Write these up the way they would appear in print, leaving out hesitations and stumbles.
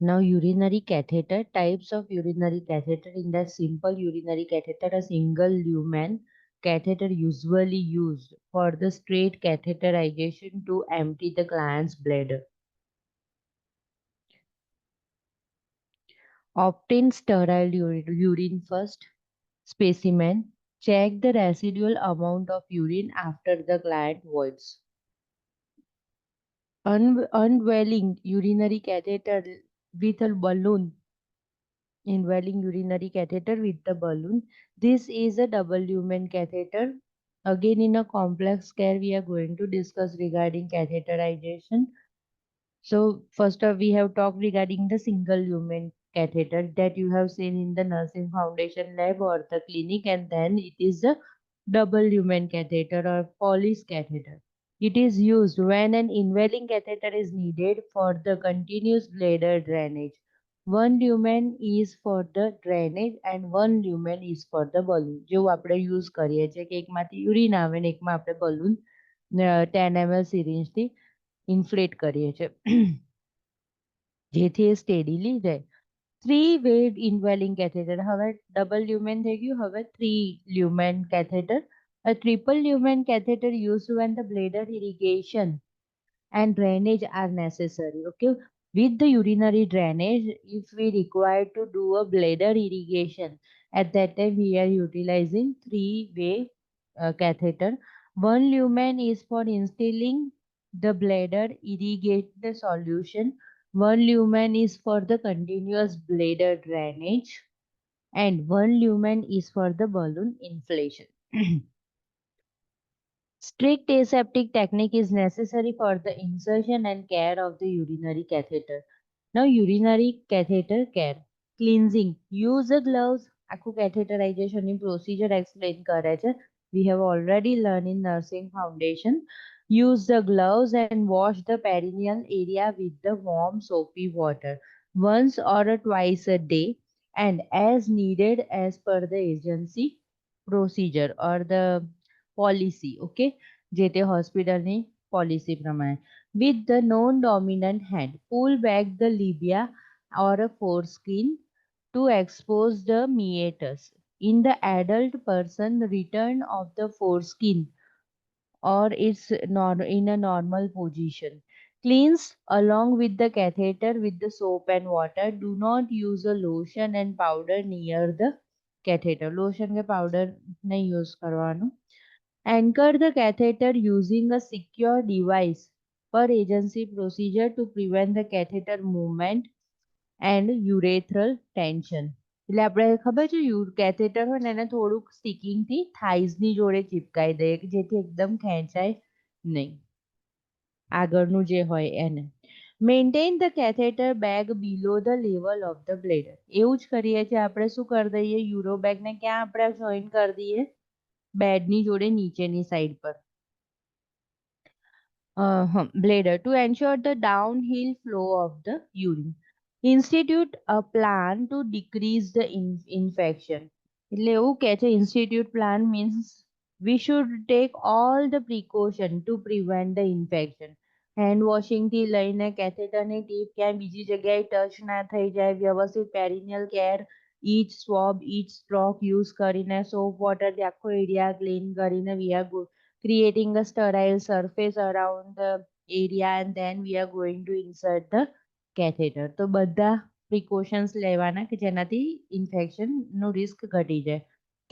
Now, urinary catheter, types of urinary catheter. In the simple urinary catheter, a single lumen catheter usually used for the straight catheterization to empty the client's bladder. Obtain sterile urine first. Specimen. Check the residual amount of urine after the client voids. Unveiling urinary catheter with a balloon. Inhaling urinary catheter with the balloon. This is a double lumen catheter. Again, in a complex care, we are going to discuss regarding catheterization. So, first we have talked regarding the single lumen catheter that you have seen in the nursing foundation lab or the clinic, and then it is a double lumen catheter or Foley's catheter. It is used when an inhaling catheter is needed for the continuous bladder drainage. One lumen is for the drainage and one lumen is for the balloon. જેવું આપણે use કરીએ છીએ કે એકમાંથી urine આવે ને એકમાં આપણે balloon 10 ml syringe ઇન્ફ્લેટ કરીએ છીએ જેથી એ સ્ટેડીલી રહે. Three way inhaling catheter. હવે double lumen થઈ ગયું. હવે three lumen catheter. A triple lumen catheter used when the bladder irrigation and drainage are necessary. Okay, with the urinary drainage, if we require to do a bladder irrigation, at that time we are utilizing three-way catheter. One lumen is for instilling the bladder irrigate the solution. One lumen is for the continuous bladder drainage, and one lumen is for the balloon inflation. Strict aseptic technique is necessary for the insertion and care of the urinary catheter. Now, urinary catheter care. Cleansing. Use the gloves. આખું catheterization procedure explain કરે છે. We have already learned in nursing foundation. Use the gloves and wash the perineal area with the warm soapy water once or twice a day and as needed as per the agency procedure or the policy. Okay, જે તે હોસ્પિટલની policy પ્રમાણે. With the non-dominant hand, pull back the labia or a foreskin to expose the meatus. In the adult person, return of the foreskin or it's in a normal position. Cleanse along with the catheter with the soap and water. Do not use a lotion and powder near the catheter. Lotion કે powder नहीं use કરવાનું. Anchor the catheter using a secure device per agency procedure to prevent the catheter movement and urethral tension. એટલે આપણે ખબર છે catheter હોય ને એને થોડુંક સ્ટિકિંગથી થાઇઝની જોડે ચિપકાઈ દઈએ કે જેથી એકદમ ખેંચાય નહીં. આગળનું જે હોય એને. Maintain the catheter bag below the level of the bladder. એવું જ કરીએ છીએ આપણે શું કરી દઈએ યુરો બેગને ક્યાં આપણે જોઈન કરી દઈએ બેડની જોડે નીચેની સાઈડ પર. Bladder to ensure the downhill flow of the urine. Institute a plan to decrease the infection. એટલે એવું કહે છે institute plan means we should take all the precaution to prevent the infection. Hand વોશિંગથી લઈને કેથેટરની tip ક્યાંય બીજી જગ્યાએ ટચ ના થઈ જાય. વ્યવસ્થિત પેરિનિયલ care each swab, each stroke use કરીને soap water થી આખો એરિયા ક્લીન કરીને we are creating a sterile surface around the area and then we are going to insert the catheter. તો બધા precautions લેવાના કે જેનાથી ઇન્ફેક્શનનો રિસ્ક ઘટી જાય.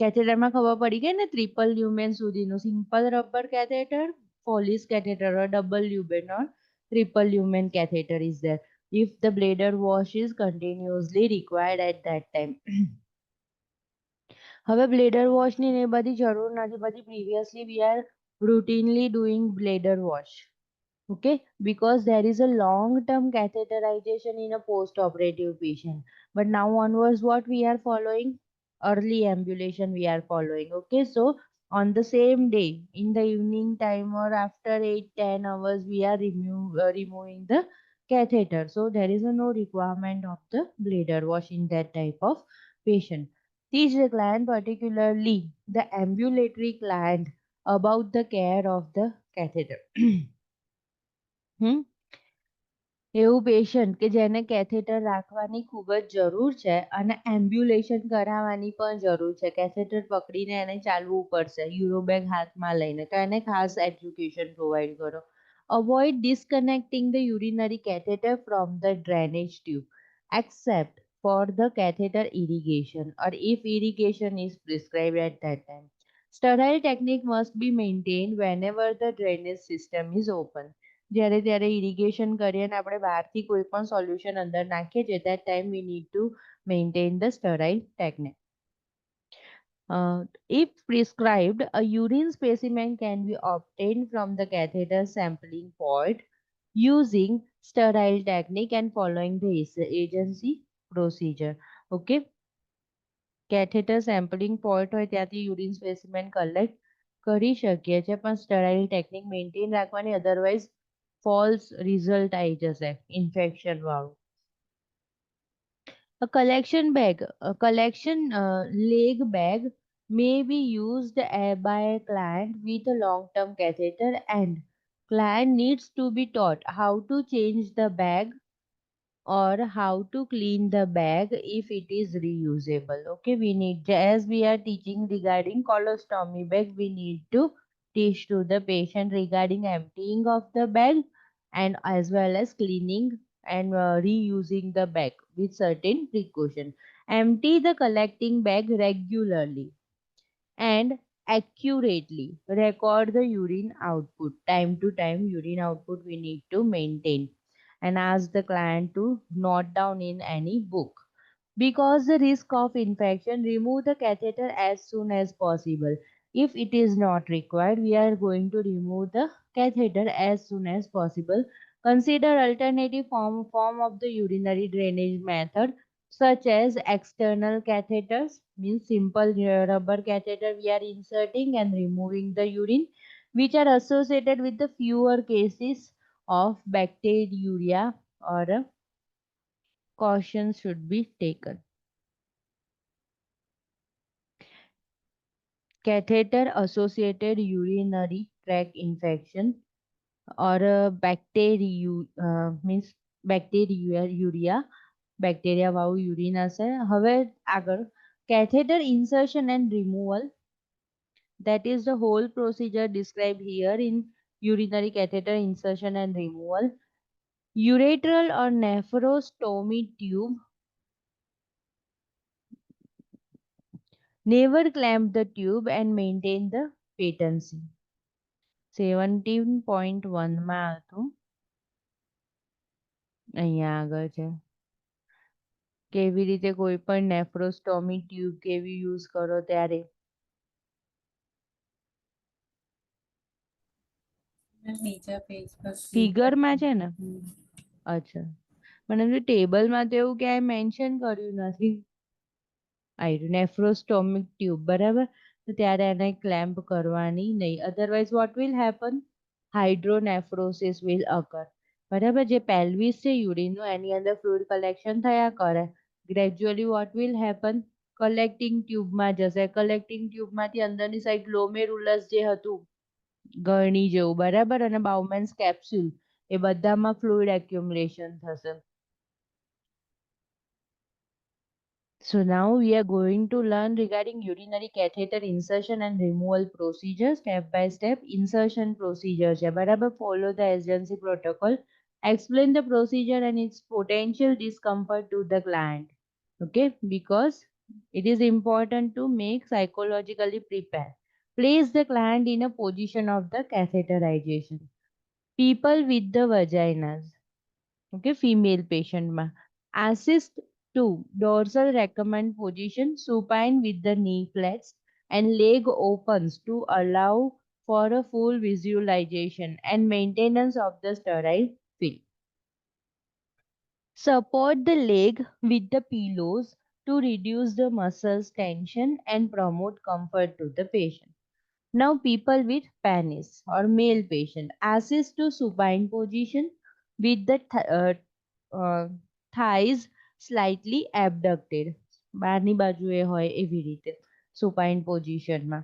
કેથેટરમાં ખબર પડી ગઈ ને ટ્રિપલ લ્યુમેન સુધીનું simple rubber catheter, Foley's catheter or double lumen or triple lumen catheter is there if the bladder wash is continuously required at that time. હવે bladder wash ની એ બધી જરૂર નથી બધી previously we are routinely doing bladder wash. Okay, because there is a long term catheterization in a post operative patient, but now onwards what we are following, early ambulation we are following. Okay, so on the same day in the evening time or after 8-10 hours we are removing the catheter, so there is no requirement of the bladder wash in that type of patient. Teach the client, particularly the ambulatory client, about the care of the catheter. એવું patient કે જેને catheter રાખવાની ખૂબ જ જરૂર છે અને એમ્બ્યુલેશન કરાવવાની પણ જરૂર છે, કેથેટર પકડીને એને ચાલવું પડશે યુરોબેગ હાથમાં લઈને, તો એને ખાસ એજ્યુકેશન પ્રોવાઈડ કરો. Avoid disconnecting the urinary catheter from the drainage tube except for the catheter irrigation or if irrigation is prescribed at that time. Sterile technique must be maintained whenever the drainage system is open. જ્યારે ત્યારે irrigation કરીએ અને આપણે બહારથી કોઈ પણ solution અંદર નાખીએ છીએ that time we need to maintain the sterile technique. If prescribed, a urine specimen can be obtained from the catheter sampling point using sterile technique and following the agency procedure. Okay. Catheter sampling point હોય ત્યાંથી urine specimen collect કરી શકીએ છીએ, પણ sterile technique maintain રાખવાની, otherwise false result આવી જશે infection વાળું. A collection leg bag may be used by a client with a long-term catheter and client needs to be taught how to change the bag or how to clean the bag if it is reusable. Okay, we need, as we are teaching regarding colostomy bag, we need to teach to the patient regarding emptying of the bag and as well as cleaning and reusing the bag with certain precaution. Empty the collecting bag regularly and accurately record the urine output. Time to time urine output we need to maintain and ask the client to note down in any book. Because the risk of infection, remove the catheter as soon as possible. If it is not required, we are going to remove the catheter as soon as possible. Consider alternative form of the urinary drainage method such as external catheters, means simple rubber catheter we are inserting and removing the urine, which are associated with the fewer cases of bacteriuria or caution should be taken. Catheter associated urinary tract infection or means bacteriuria, bacteria વાળું urine હશે. હવે આગળ catheter insertion and removal, that is the whole procedure described here in urinary catheter insertion and removal. Ureteral or nephrostomy tube, never clamp the tube and maintain the patency. 17.1 માં હતું, અહીંયા આગળ છે કેવી રીતે કોઈ પણ નેફ્રોસ્ટોમી ટ્યુબ કેવી યુઝ કરો ત્યારે. ફિગરમાં છે ને? અચ્છા, મને ટેબલમાં તો એવું ક્યાંય મેન્શન કર્યું નથી. આવ્યું નેફ્રોસ્ટોમિક ટ્યુબ, બરાબર, તો ત્યારે એને ક્લેમ્પ કરવાની નહીં, otherwise what will happen, hydronephrosis will occur. બરાબર, જે પેલ્વિસ છે યુરિનનું એની અંદર ફ્લુઇડ કલેક્શન થયા કરે, gradually what will happen, collecting ટ્યુબમાં જશે, કલેક્ટિંગ ટ્યુબમાંથી અંદરની સાઈડ ગ્લોમેરુલસ જે હતું ગળણી જેવું, બરાબર, અને બાઉમેન્સ કેપ્સ્યુલ, એ બધામાં ફ્લુઇડ એક્યુમ્યુલેશન થશે. So now we are going to learn regarding urinary catheter insertion and removal procedure, step by step. Insertion procedure છે, બરાબર, follow the agency protocol, explain the procedure and its potential discomfort to the client. Okay, because it is important to make psychologically prepare. Place the client in a position of the catheterization. People with the vaginas, okay, female patient માં assist to dorsal recommend position, supine with the knee flats and leg opens to allow for a full visualization and maintenance of the sterile field. Support the leg with the pillows to reduce the muscles tension and promote comfort to the patient. Now people with penis or male patient assist to supine position with the thighs slightly abducted. બહારની બાજુએ હોય એવી રીતે supine positionમાં.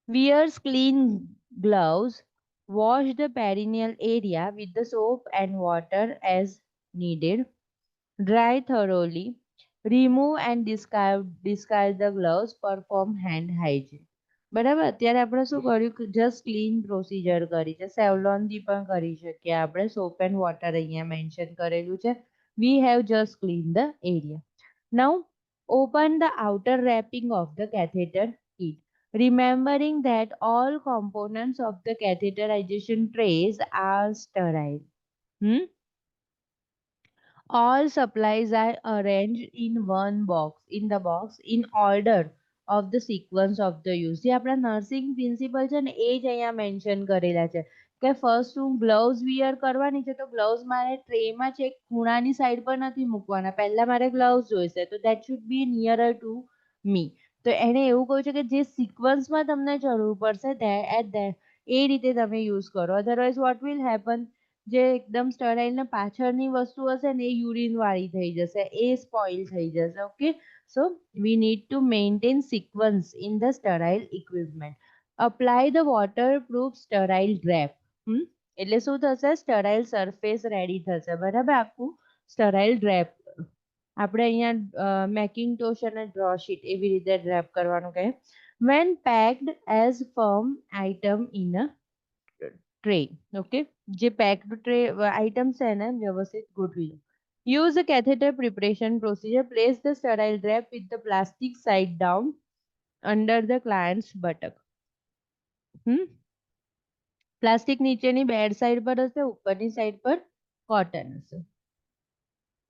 Wears clean gloves Wash the perineal area with the soap and water as needed. Dry thoroughly. Remove and discard the gloves. Perform hand hygiene. બરાબર, અત્યારે આપણે શું કર્યું, જસ્ટ ક્લીન પ્રોસીજર કરી છે. સેવલોનથી પણ કરી શકીએ આપણે. સોપ એન્ડ વોટર અહીંયા મેન્શન કરેલું છે. We have just clean the area. Now open the outer wrapping of the catheter kit, remembering that all components of the catheterization trays are sterile. Hmm? All supplies are arranged in one box, in the box, in order of the sequence of the use. જે આપણા nursing principal છે ને, એ જ અહીંયા mention કરેલા છે કે first હું ગ્લવ્સ વિયર કરવાની છે, તો ગ્લવ્સ મારે ટ્રેમાં છે ખૂણાની સાઈડ પર નથી મૂકવાના, પહેલા મારે ગ્લવ્સ જોઈશે, તો that should be nearer to me. તો એણે એવું કહ્યું છે કે જે સિક્વન્સમાં તમને જરૂર પડશે એ રીતે તમે યુઝ કરો. અધરવાઇઝ વોટ વિલ હેપન, જે એકદમ સ્ટરાઇલ ને પાછળની વસ્તુ હશે ને, એ યુરિન વાળી થઈ જશે, એ સ્પોઇલ થઈ જશે. Okay, so we need to maintain sequence in the sterile equipment. Apply the waterproof sterile drape. એટલે શું થશે, સ્ટરાઇલ સરફેસ રેડી થશે. બરાબર, આખું સ્ટરાઇલ ડ્રેપ આપણે અહીંયા મેકિંગટોશ અને ડ્રોશીટ એવી રીતે ડ્રેપ કરવાનું કહે. When packed as firm item in a tray. Okay, જે પેક્ડ ટ્રે આઇટમ છે એને વ્યવસ્થિત ગોઠવી દો. Use the catheter preparation procedure. Place the sterile drape with the plastic side down under the client's buttock. Plastic નીચેની bed side પર હશે, ઉપરની સાઈડ પર કોટન હશે.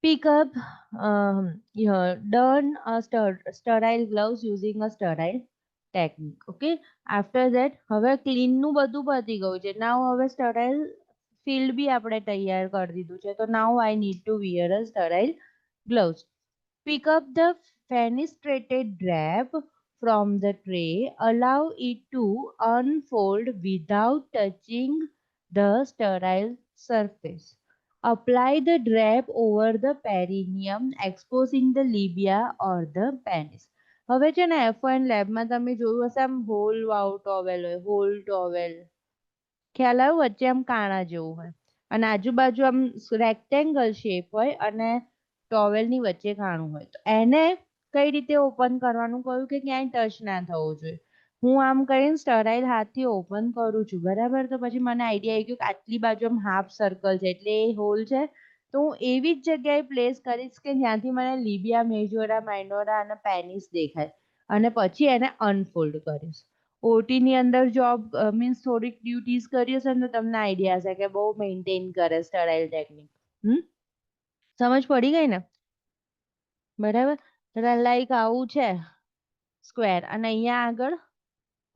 Pick up done sterile gloves using a sterile technique. Okay, after that હવે clean નું બધું પતી ગયું છે. નાવ હવે સ્ટરાઇલ ફિલ્ડ બી આપણે તૈયાર કરી દીધું છે. તો now I need to wear a sterile gloves. Pick up the fenestrated drape from the tray. Allow it to unfold without touching the sterile surface. Apply the drape over the perineum, exposing the labia or the penis. હવે છે ને F1 લેબમાં તમે જોયું હશે, આમ hall વાળું towel હોય, હોલ ટોવેલ, ખ્યાલ આવ્યો? વચ્ચે આમ કાણા જેવું હોય અને આજુબાજુ આમ રેક્ટેંગલ શેપ હોય અને ટોવેલની વચ્ચે કાણું હોય. તો એને કઈ રીતે ઓપન કરવાનું કહ્યું કે ક્યાંય ટચ ના થવું જોઈએ. હું આમ કરીને સ્ટરાઇલ હાથથી ઓપન કરું છું. બરાબર, તો પછી મને આઈડિયા આવી ગયો કે આટલી બાજુ આમ હાફ સર્કલ છે એટલે એ હોલ છે. તો હું એવી જ જગ્યાએ પ્લેસ કરીશ કે જ્યાંથી મને લીબિયા, મેજોરા, માઇનોરા અને પેનિસ દેખાય, અને પછી એને અનફોલ્ડ કરીશ. ઓટીની અંદર જોબ મીન્સ થોડીક ડ્યુટીઝ કરી હશે ને, તો તમને આઈડિયા હશે કે બહુ મેન્ટેન કરે સ્ટરાઇલ ટેકનિક. સમજ પડી ગઈ ને? બરાબર, લાઈક આવું છે સ્ક્વેર અને અહીંયા આગળ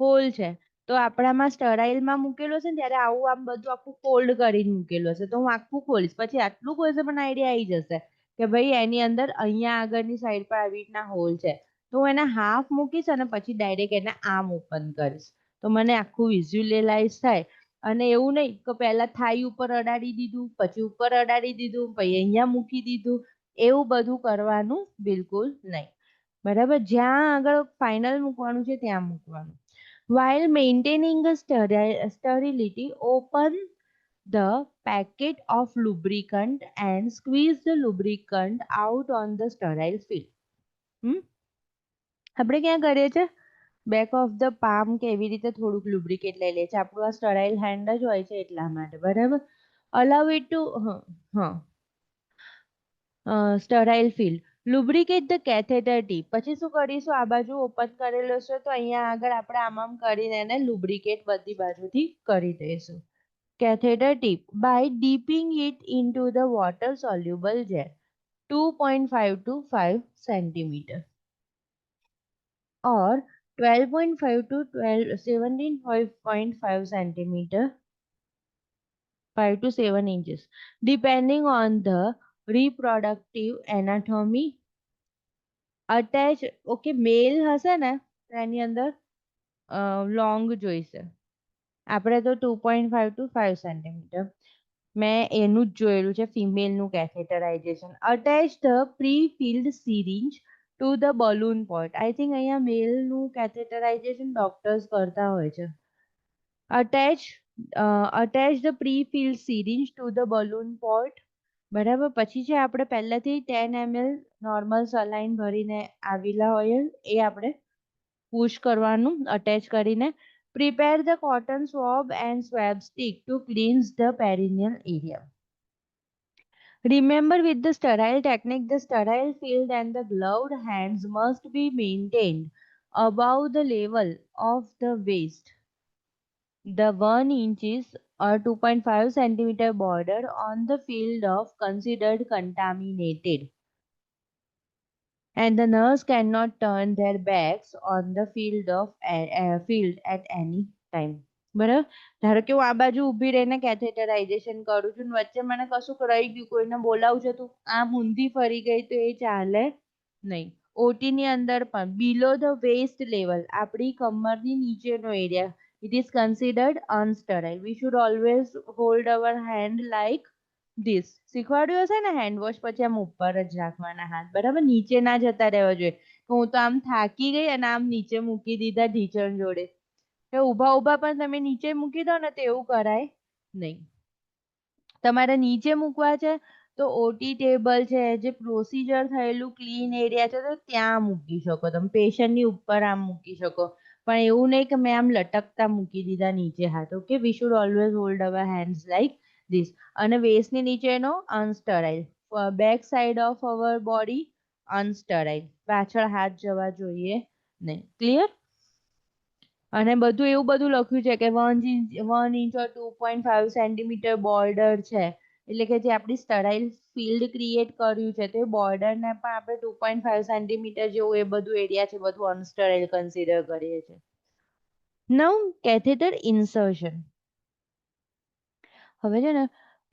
હોલ છે. તો આપણામાં સ્ટરાઇલમાં મૂકેલો છે ને ત્યારે આવું આમ બધું આખું ફોલ્ડ કરીને મૂકેલું હશે. તો હું આખું ખોલીશ, પછી આટલું ખોલશે મને આઈડિયા આવી જશે કે ભાઈ એની અંદર અહીંયા આગળની સાઈડ પર આવી રીતના હોલ છે. તો હું એને હાફ મૂકીશ અને પછી ડાયરેક્ટ એને આમ ઓપન કરીશ. તો મને આખું વિઝ્યુઅલાઇઝ થાય. અને એવું નહીં કે પહેલા થાઈ ઉપર અડાડી દીધું, પછી ઉપર અડાડી દીધું, પછી અહીંયા મૂકી દીધું, એવું બધું કરવાનું બિલકુલ નહીં. બરાબર, જ્યાં આગળ ફાઇનલ મૂકવાનું છે ત્યાં મૂકવાનું. While maintaining a sterility, open the packet of lubricant and squeeze the lubricant out on the sterile film. આપણે ક્યાં કરીએ છીએ? બેક ઓફ ધ પામ કે એવી રીતે થોડુંક લુબ્રિકેટ લઈ લે છે. આપણું આ સ્ટરાઇલ હેન્ડ જ હોય છે એટલા માટે. બરાબર, allow it to sterile field. Lubricate the catheter tip. પછી શું કરીશું, આ બાજુ ઓપન કરેલો છે તો અહીંયા આગળ આપણે આમ કરીને એને લુબ્રિકેટ બધી બાજુથી કરી દઈશું. Catheter tip by dipping it into the water soluble gel 2.5 to 5 centimeter or 12.5 to 17.5 centimeter, 5 to 7 inches, depending on the reproductive anatomy. Attach, okay, મેલ હશે ને એની અંદર લોંગ જોઈશે. આપણે તો 2.5 to 5 સેન્ટીમીટર મેં એનું જ જોયેલું છે, ફિમેલનું catheterization. Attach the prefilled syringe to the balloon point. I think અહીંયા મેલનું કેથેટરાઇઝેશન ડોક્ટર્સ કરતા હોય છે. Attach attach the pre-filled syringe to the balloon port. બરાબર. પછી છે આપણે પહેલાથી 10 ml નોર્મલ સલાઈન ભરીને આવેલા હોય એ આપણે પુશ કરવાનું અટેચ કરીને. Prepare the cotton swab and swab stick to cleanse the perineal area. Remember, with the sterile technique, the sterile field and the gloved hands must be maintained above the level of the waist. The 1 inches or 2.5 centimeter border on the field of considered contaminated, and the nurse cannot turn their backs on the field at any time. બરાબર. ધારો કે હું આ બાજુ ઊભી રહીને કેથેટરાઇઝેશન કરું છું ને વચ્ચે મને કશું રહી ગયું, કોઈને બોલાવું છે તો આમ ઊંધી ફરી ગઈ તો એ ચાલે નહીં. ઓટી ની અંદર પણ બિલો ધ વેસ્ટ લેવલ, આપણી કમરની નીચેનો area, it is considered unsterile. We should always hold our hand like this. શીખવાડ્યું હશે ને હેન્ડ વોશ પછી આમ ઉપર જ રાખવાના હાથ, બરાબર, નીચે ના જતા રહેવા જોઈએ. હું તો આમ થાકી ગઈ અને આમ નીચે મૂકી દીધા ઢીચણ જોડે. તો ઊભા ઊભા પણ તમે નીચે મૂકી દો ને તો એવું કરાય નહીં. તમારે નીચે મૂકવા છે તો ઓટી ટેબલ છે, જે પ્રોસીજર થયેલું ક્લીન એરિયા છે તો ત્યાં મૂકી શકો તમે. પેશન્ટની ઉપર આમ મૂકી શકો, પણ એવું નહીં કે મેં આમ લટકતા મૂકી દીધા નીચે હાથ. Okay, we should always hold our hands like this. અને વેસ્ટની નીચેનો unsterile, back side of our body unsterile, પાછળ હાથ જવા જોઈએ નહીં. ક્લિયર? અને બધું એવું બધું લખ્યું છે કે 1 ઇંચ ઓર 2.5 સેન્ટીમીટર બોર્ડર છે, એટલે કે જે આપણી સ્ટરાઇલ ફિલ્ડ ક્રિએટ કર્યું છે તો એ બોર્ડરને પણ આપણે 2.5 સેન્ટીમીટર જેવું એ બધું એરિયા છે બધું અનસ્ટરાઇલ કન્સિડર કરીએ છીએ. નાઉ કેથેટર ઇન્સર્શન. હવે છે ને,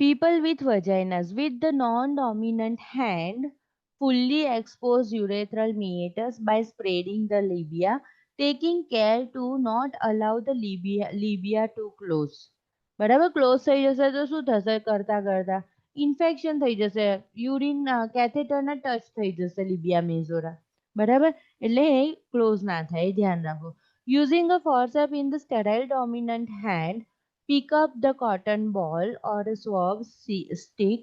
people with vaginas with the non-dominant hand fully expose urethral meatus by spreading the labia, taking care to not allow the labia to close. બરાબર, ક્લોઝ થઈ જશે તો શું થશે? કરતા કરતા ઇન્ફેક્શન થઈ જશે, યુરિન કેથેટરના ટચ થઈ જશે લિબિયા મેઝોરા. બરાબર, એટલે એ ક્લોઝ ના થાય, ધ્યાન રાખો. Using a forcep in the sterile dominant hand, pick up the cotton ball or a swab stick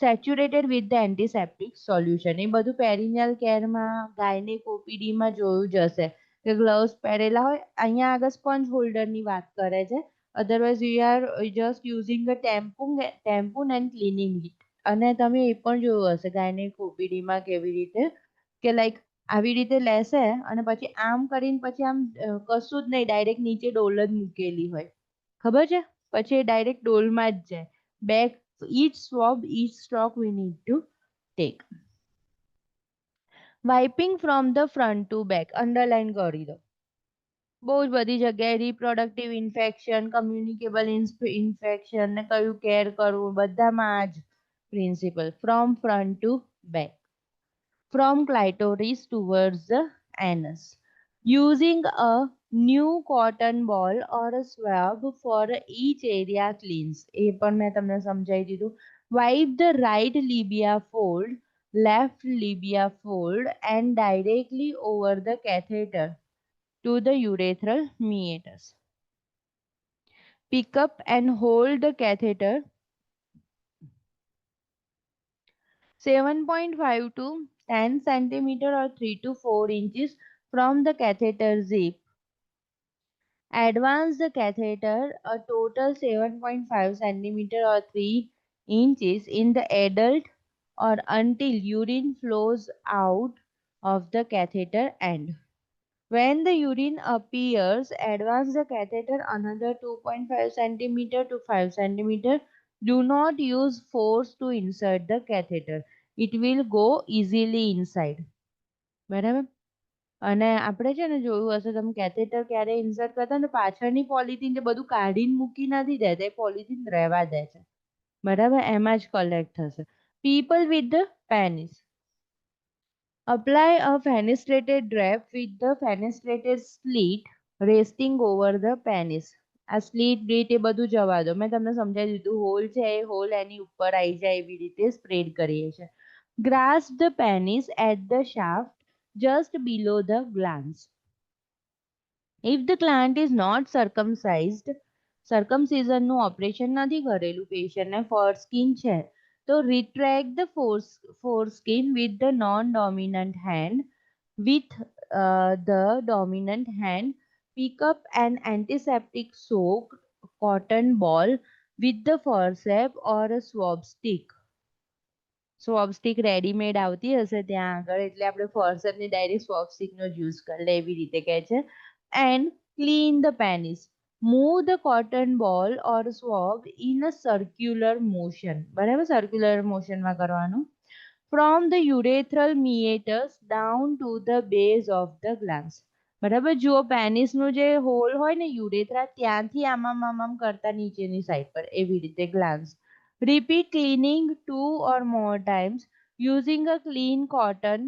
saturated with the antiseptic solution. એ બધું પેરિનિયલ કેરમાં, ગાયનેક ઓપીડીમાં જોયું જ હશે કે ગ્લવ્સ પહેરેલા હોય. અહીંયા આગળ સ્પંજ હોલ્ડરની વાત કરે છે. Otherwise you are just using a tampon and cleaning it. અને તમે એ પણ જોયું હશે ગાયનેક ઓપીડીમાં કેવી રીતે કે લાઈક આવી રીતે લેશે અને પછી આમ કરીને પછી આમ કશું જ નહીં, ડાયરેક્ટ નીચે ડોલ જ મૂકેલી હોય. ખબર છે? પછી એ ડાયરેક્ટ ડોલમાં જ જાય. Back each swab, each stroke we need to take. Wiping from the front to back, underline કરી દો. બહુ જ બધી જગ્યાએ રિપ્રોડક્ટિવ ઇન્ફેક્શન, કમ્યુનિકેબલ ઇન્ફેક્શન ને કયું કેર કરવું, બધામાં આ જ principal. From front to back, from clitoris towards the anus, using a new cotton ball or a swab for each area cleans. એ પણ મેં તમને સમજાવી દીધું. Wipe the right labia fold, left labia fold and directly over the catheter to the urethral meatus. Pick up and hold the catheter 7.5 to 10 centimeter or 3 to 4 inches from the catheter zip. Advance the catheter a total 7.5 centimeter or 3 inches in the adult or until urine flows out of the catheter end. When the urine appears, advance the catheter another 2.5 centimeter to 5 centimeter. Do not use force to insert the catheter. It will go easily inside. બરાબર. અને આપણે છે ને જોયું હશે તમે catheter ક્યારે insert કરતા ને પાછળની પોલિથીન જે બધું કાઢીને મૂકી નથી દેતા, એ પોલિથીન રહેવા દે છે. બરાબર, એમાં જ કલેક્ટ થશે. People with the penis, apply a fenestrated drape with the fenestrated slit resting over the penis. આ સ્લીટ બ્લીટ એ બધું જવા દો, મેં તમને સમજાવી દીધું. હોલ છે એ હોલ એની ઉપર આવી જાય એવી રીતે સ્પ્રેડ કરીએ છીએ. grasp the penis at the shaft just below the glans. If the gland is not circumcised, સર્કમસિઝનનું ઓપરેશન નથી કરેલું પેશન્ટને, ફોરસ્કિન છે, તો retract the foreskin with the non-dominant hand. With the dominant hand, pick up an antiseptic soaked cotton ball with the forceps or a swab stick. Swab stick readymade આવતી હશે ત્યાં આગળ, એટલે આપણે ફોર્સેપની ડાયરેક્ટ સ્વોબ સ્ટિકનો જ યુઝ કરી લે એવી રીતે કહે છે. And clean the penis. Move the cotton ball or swab in a circular motion. બરાબર, સર્ક્યુલર મોશનમાં કરવાનું. From the urethral meatus down to the base of the glans. બરાબર, જુઓ પેનિસનું જે હોલ હોય ને યુરેથ્રા, ત્યાંથી આમામ કરતા નીચેની સાઈડ પર એવી રીતે Glance. Repeat cleaning 2 or more times using a clean cotton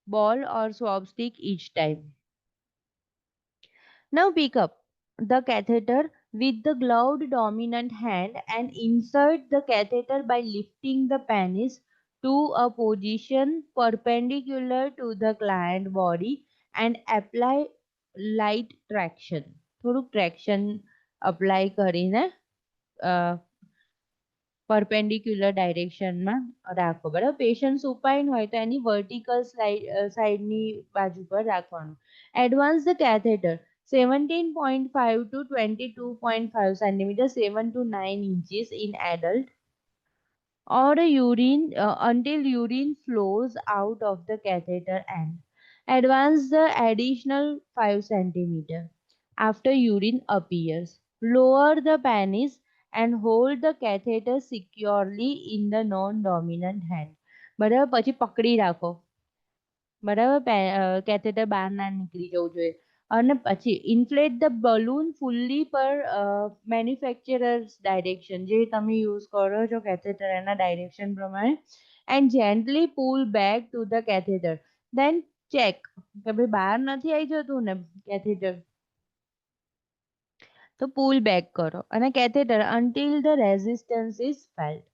ball or swab stick each time. Now pick up the catheter with the gloved dominant hand and insert the catheter by lifting the penis to a position perpendicular to the client body and apply light traction. થોડુંક traction apply કરીને perpendicular ડાયરેક્શનમાં રાખો. બરાબર, patient સુપાઇન હોય તો એની vertical સાઈડની બાજુ પર રાખવાનું. Advance the catheter 17.5 to 22.5 centimeter, 7 to 9 inches in adult, or urine until urine flows out of the catheter end. Advance the additional 5 centimeter after urine appears. Lower the penis and hold the catheter securely in the non-dominant hand. બરાબર, પછી પકડી રાખો. બરાબર, catheter બહાર ના નીકળી જવું જોઈએ. અને પછી inflate the balloon fully per manufacturers direction, જે તમે યુઝ કરો છો કેથેટર એના ડાયરેક્શન પ્રમાણે, and gently pull back to the catheter. Then check કે ભાઈ બહાર નથી આવી જતું ને કેથેટર, તો પુલ બેક કરો અને catheter until the resistance is felt.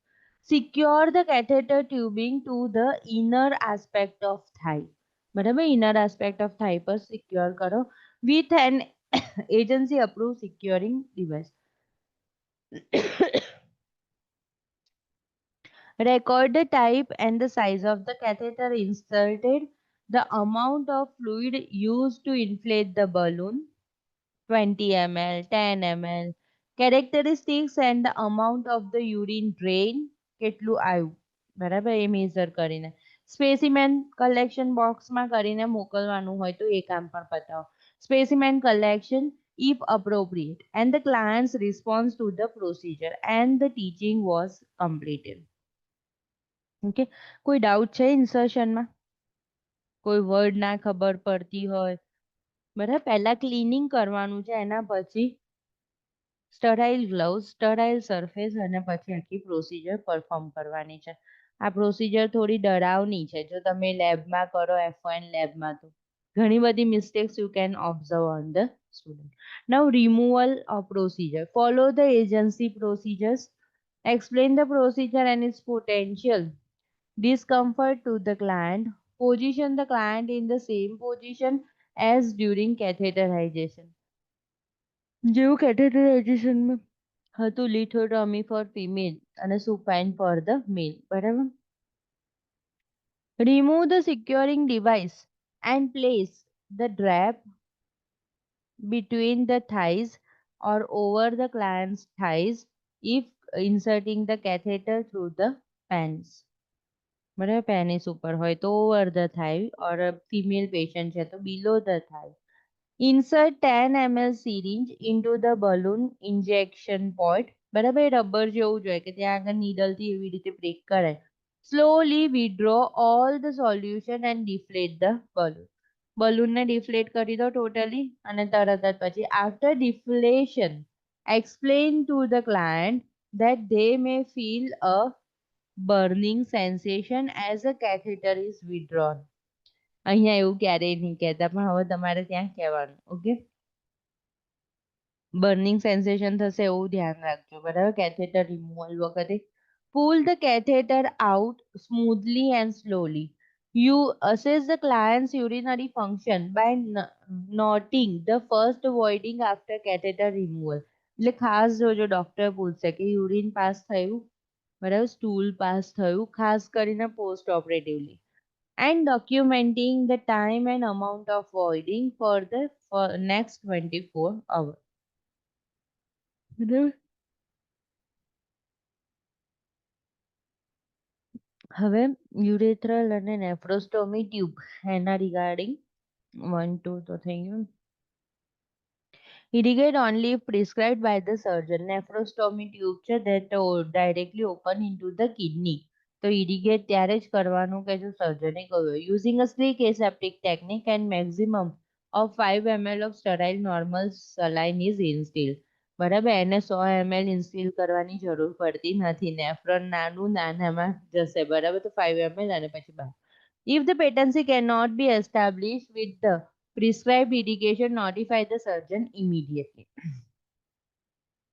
Secure the catheter tubing to the inner aspect of thigh. બરાબર, inner aspect of thigh પર સિક્યોર કરો with an agency approved securing device. Record the type and the size of the catheter inserted, the amount of fluid used to inflate the balloon, 20 ml, 10 ml, characteristics and the amount of the urine drain, કેટલું આવ્યું, બરાબર, એ measure કરીને specimen collection બોક્સમાં કરીને મોકલવાનું હોય તો એ કામ પણ પતાવો. Specimen collection if appropriate and the client's response to the procedure and the teaching was completed. Okay, કોઈ ડાઉટ છે ઇન્સર્શનમાં? કોઈ વર્ડ ના ખબર પડતી હોય? બરાબર, પહેલા ક્લીનિંગ કરવાનું છે, એના પછી સ્ટરાઇલ ગ્લવ્સ, સ્ટરાઇલ સરફેસ અને પછી આખી પ્રોસિજર પરફોર્મ કરવાની છે. આ પ્રોસિજર થોડી ડરાવની છે, જો તમે લેબમાં કરો F1 લેબમાં તો ઘણી બધી mistakes you can observe on the student. Now removal of procedure. Follow the agency procedures. Explain the procedure and its potential discomfort to the client. Position the client in the same position as during catheterization. જેવું કેથેટરાઇઝેશનમાં હતું lithotomy for female અને supine for the male. બરાબર, remove the securing device and place the drap between the thighs or over the client's thighs if inserting the catheter through the pants. બરાબર, penis ઉપર હોય તો over the થાઈ, ઓર female patient છે તો બિલો the થાઈ. Insert 10 ml syringe into the balloon injection point. બરાબર, એ rubber જેવું જોઈએ કે ત્યાં આગળ નીડલથી એવી રીતે બ્રેક કરે. Slowly withdraw all the solution and deflate the balloon. બલૂનને ડિફ્લેટ કરી દો ટોટલી અને તરત જ પછી after deflation explain to the client that they may feel a burning sensation as a catheter is withdrawn. અહીંયા એવું ક્યારેય નહીં કહેતા, પણ હવે તમારે ત્યાં કહેવાનું. ઓકે, બર્નિંગ સેન્સેશન થશે એવું ધ્યાન રાખજો. બરાબર, કેથેટર રિમૂવલ વખતે. Pull the catheter out smoothly and slowly. You assess the client's urinary function by noting the first voiding after catheter removal. એટલે ખાસ જોજો, ડોક્ટર પૂછશે કે યુરિન પાસ થયું, બરાબર, સ્ટૂલ પાસ થયું, ખાસ કરીને post ઓપરેટિવલી. And documenting the time and amount of voiding for the next 24 hours. બરાબર. હવે યુરેથ્રલ અને નેફ્રોસ્ટોમી ટ્યુબ એના રિગાર્ડિંગ 1 2 તો થઈ ગયું. Irrigate only if prescribed by the surgeon. Nephrostomy tube છે that directly open into the kidney. તો irrigate ત્યારે જ કરવાનું કે જો સર્જને કહ્યું. Using a sleek aseptic technique and maximum of 5 ml of sterile normal saline is instilled. બરાબર, એને 100 ml ઇન્સ્ટિલ કરવાની જરૂર પડતી નથી. નેફ્રોન નાનું નાનામાં જશે, બરાબર, તો 5 ml અને પછી બહાર. If the patency cannot be established with the prescribed irrigation, notify the surgeon immediately.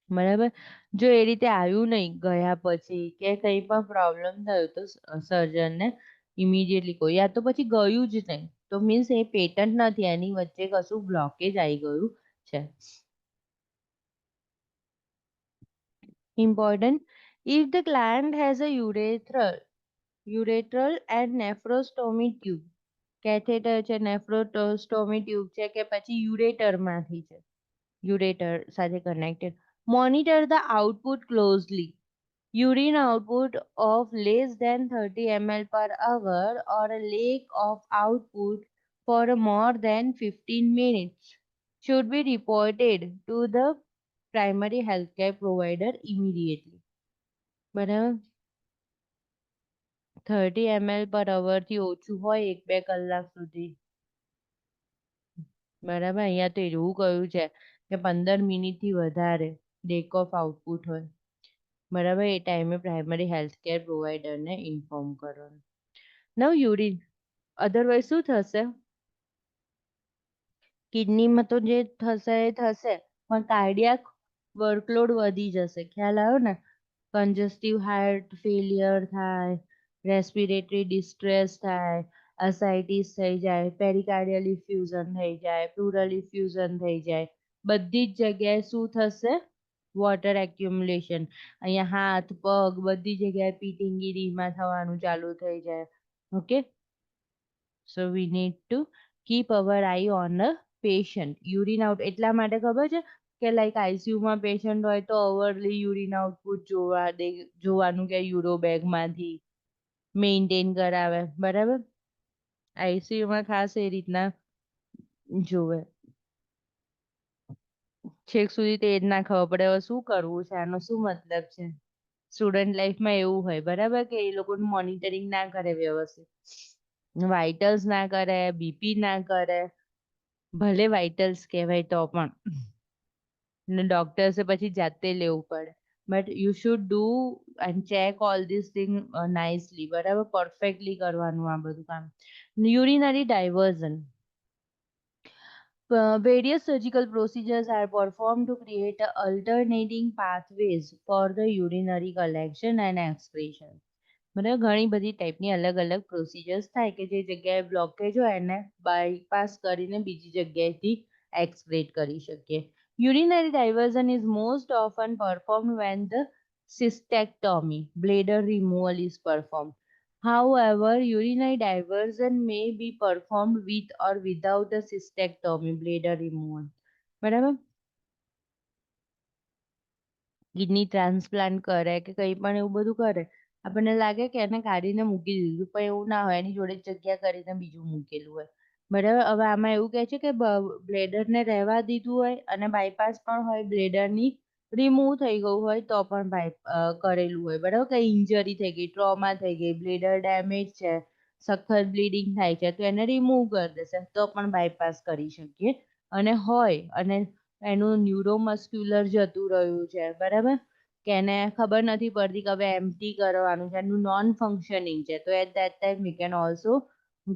બરાબર, જો એ રીતે આવ્યું નહીં ગયા પછી કે કંઈ પણ પ્રોબ્લેમ થયો તો સર્જનને ઇમિડિયેટલી કહો, યા તો પછી ગયું જ નહીં તો મીન્સ એ પેટન્ટ નથી, એની વચ્ચે કશું બ્લોકેજ આવી ગયું છે. Important, if the client has a urethral and nephrostomy tube, catheter છે, નેફ્રોસ્ટોમી ટ્યુબ છે કે પછી યુરેટરમાંથી છે, ureter સાથે connected. Monitor the output closely. Urine output of less than 30 ml per hour or a lack of output for more than 15 minutes should be reported to the primary healthcare provider immediately. બરાબર, 30 ml per hour થી ઓછું હોય 1-2 કલાક સુધી, બરાબર, અહીંયા તો એવું કહ્યું છે કે 15 મિનિટથી વધારે લેક ઓફ આઉટપુટ હોય, બરાબર, એ ટાઈમે પ્રાઇમરી હેલ્થ કેર પ્રોવાઈડરને ઇન્ફોર્મ કરવાનું. નવ યુરિન અધરવાઇઝ શું થશે, કિડનીમાં તો જે થશે એ થશે, પણ કાર્ડિયાક વર્કલોડ વધી જશે, ખ્યાલ આવ્યો ને, કન્જસ્ટિવ હાર્ટ ફેલિયર થાય, રેસ્પિરેટરી ડિસ્ટ્રેસ થાય, અસાઇટીસ થઈ જાય, પેરિકાર્ડિયલ ઇફ્યુઝન થઈ જાય, પ્લુરલ ઇફ્યુઝન થઈ જાય, બધી જ જગ્યાએ શું થશે, વોટર એક્યુમ્યુલેશન, અહીંયા હાથ પગ બધી જગ્યાએ પીટિંગીરીમાં થવાનું ચાલુ થઈ જાય. Okay, so we need to keep hour I on a patient. Urine out એટલા માટે ખબર છે કે લાઈક આઈસીયુમાં પેશન્ટ હોય તો અવરલી યુરિન આઉટપુટ જોવાનું કે યુરો બેગમાંથી મેન્ટેન કરાવે, બરાબર, આઈસીયુમાં ખાસ એ રીતના જોવે. છેક સુધી તે જ ના ખબર પડે હવે શું કરવું છે, આનો શું મતલબ છે. સ્ટુડન્ટ લાઈફમાં એવું હોય, બરાબર, કે એ લોકોનું મોનિટરિંગ ના કરે વ્યવસ્થિત, વાઇટલ્સ ના કરે, બીપી ના કરે, ભલે વાઇટલ્સ કહેવાય તો પણ, ને ડોક્ટર્સે પછી જાતે લેવું પડે, but you should do and check all this thing nicely, બરાબર, પરફેક્ટલી કરવાનું આ બધું કામ. Urinary diversion. Various surgical procedures are performed to create alternating pathways for the urinary collection and excretion. બરાબર, ઘણી બધી ટાઈપની અલગ અલગ પ્રોસિજર્સ થાય કે જે જગ્યાએ બ્લોકેજ હોય એને બાયપાસ કરીને બીજી જગ્યાએથી એક્સક્રેટ કરી શકીએ. Urinary diversion is most often performed when the cystectomy, bladder removal is performed. However, urinary diversion may be performed with or without a cystectomy, bladder removal. બરાબર, કિડની ટ્રાન્સપ્લાન્ટ કરે કે કંઈ પણ એવું બધું કરે, આપણને લાગે કે એને કાઢીને મૂકી દીધું, પણ એવું ના હોય, એની જોડે જગ્યા કરીને બીજું મૂકેલું હોય, બરાબર. હવે આમાં એવું કહે છે કે બ્લેડરને રહેવા દીધું હોય અને બાયપાસ પણ હોય, બ્લેડરની રિમૂવ થઈ ગયું હોય તો પણ કરેલું હોય, બરાબર, કઈ ઇન્જરી થઈ ગઈ, ટ્રોમા થઈ ગઈ, બ્લેડર ડેમેજ છે, સખત બ્લીડિંગ થાય છે તો એને રિમૂવ કરી દેશે તો પણ બાયપાસ કરી શકીએ. અને હોય અને એનું ન્યુરોમસ્ક્યુલર જતું રહ્યું છે, બરાબર, કે એને ખબર નથી પડતી કે હવે એમ્પ્ટી કરવાનું છે, એનું નોન ફંક્શનિંગ છે, તો at that time we can also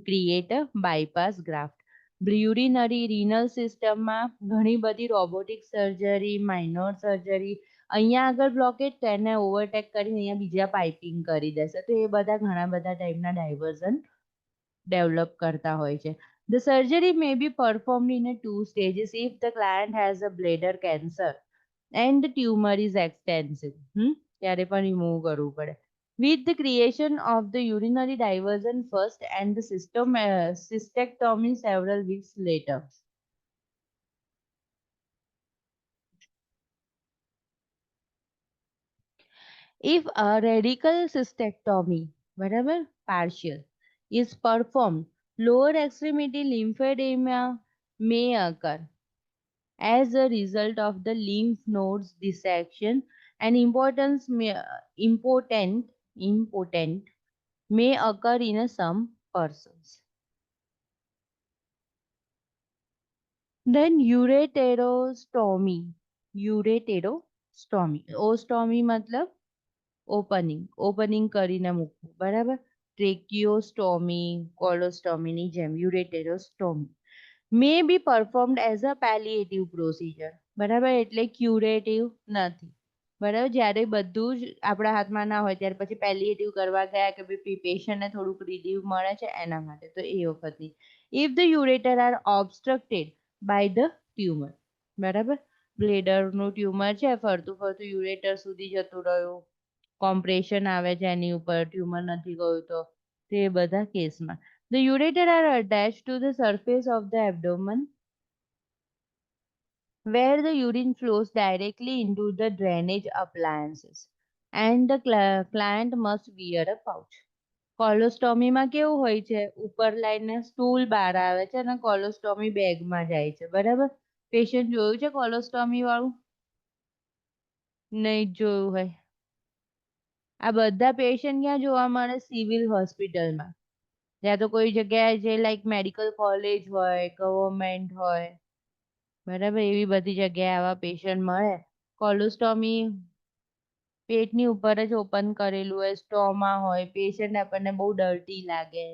create a bypass graft. Urinary renal સિસ્ટમમાં ઘણી બધી રોબોટિક સર્જરી, માઇનોર સર્જરી, અહીંયા આગળ બ્લોકેજ તો એને ઓવરટેક કરીને અહીંયા બીજા પાઇપિંગ કરી દેશે, તો એ બધા ઘણા બધા ટાઈપના ડાયવર્ઝન ડેવલપ કરતા હોય છે. The surgery may be performed in 2 stages if the client has a bladder cancer. and the tumor is extensive. ત્યારે પણ remove કરવું પડે. With the creation of the urinary diversion first and the cystectomy several weeks later. If a radical cystectomy, whatever, partial, is performed, lower extremity lymphedema may occur as a result of the lymph nodes dissection and impotent may occur in some persons. Then ureterostomy. Ureterostomy. Ostomy मतलब opening કરીને મૂકવું, બરાબર. Tracheostomy, કોલોસ્ટોમીની જેમ ureterostomy may be performed as a palliative procedure, બરાબર, એટલે curative નથી. બરાબર, જ્યારે બધું જ આપણા હાથમાં ના હોય ત્યારે પછી પેલિએટિવ કરવા ગયા કે ભાઈ પેશન્ટને થોડુંક રિલીફ મળે છે એના માટે, તો એ વખતની. If the ureter are obstructed by the tumour, બરાબર, બ્લેડરનું ટ્યુમર છે, ફરતું ફરતું યુરેટર સુધી જતું રહ્યું, કોમ્પ્રેશન આવે છે એની ઉપર, ટ્યુમર નથી ગયું તો તે બધા કેસમાં. The ureter are attached to the surface of the abdomen where the urine flows directly into the drainage appliances and the client must wear a pouch. કોલોસ્ટોમીમાં કેવું હોય છે, ઉપર લાઈને સ્ટૂલ બહાર આવે છે અને કોલોસ્ટોમી બેગમાં જાય છે, બરાબર. પેશન્ટ જોયું છે કોલોસ્ટોમી વાળું? નહીં જોયું હોય. આ બધા પેશન્ટ ક્યાં જોવા મળે? સિવિલ હોસ્પિટલમાં, ત્યાં તો કોઈ જગ્યાએ જે લાઈક મેડિકલ કોલેજ હોય, ગવર્મેન્ટ હોય, બરાબર, એવી બધી જગ્યાએ આવા પેશન્ટ મળે. કોલોસ્ટોમી પેટની ઉપર જ ઓપન કરેલું હોય, સ્ટોમા હોય, પેશન્ટ આપણને બહુ ડર્ટી લાગે,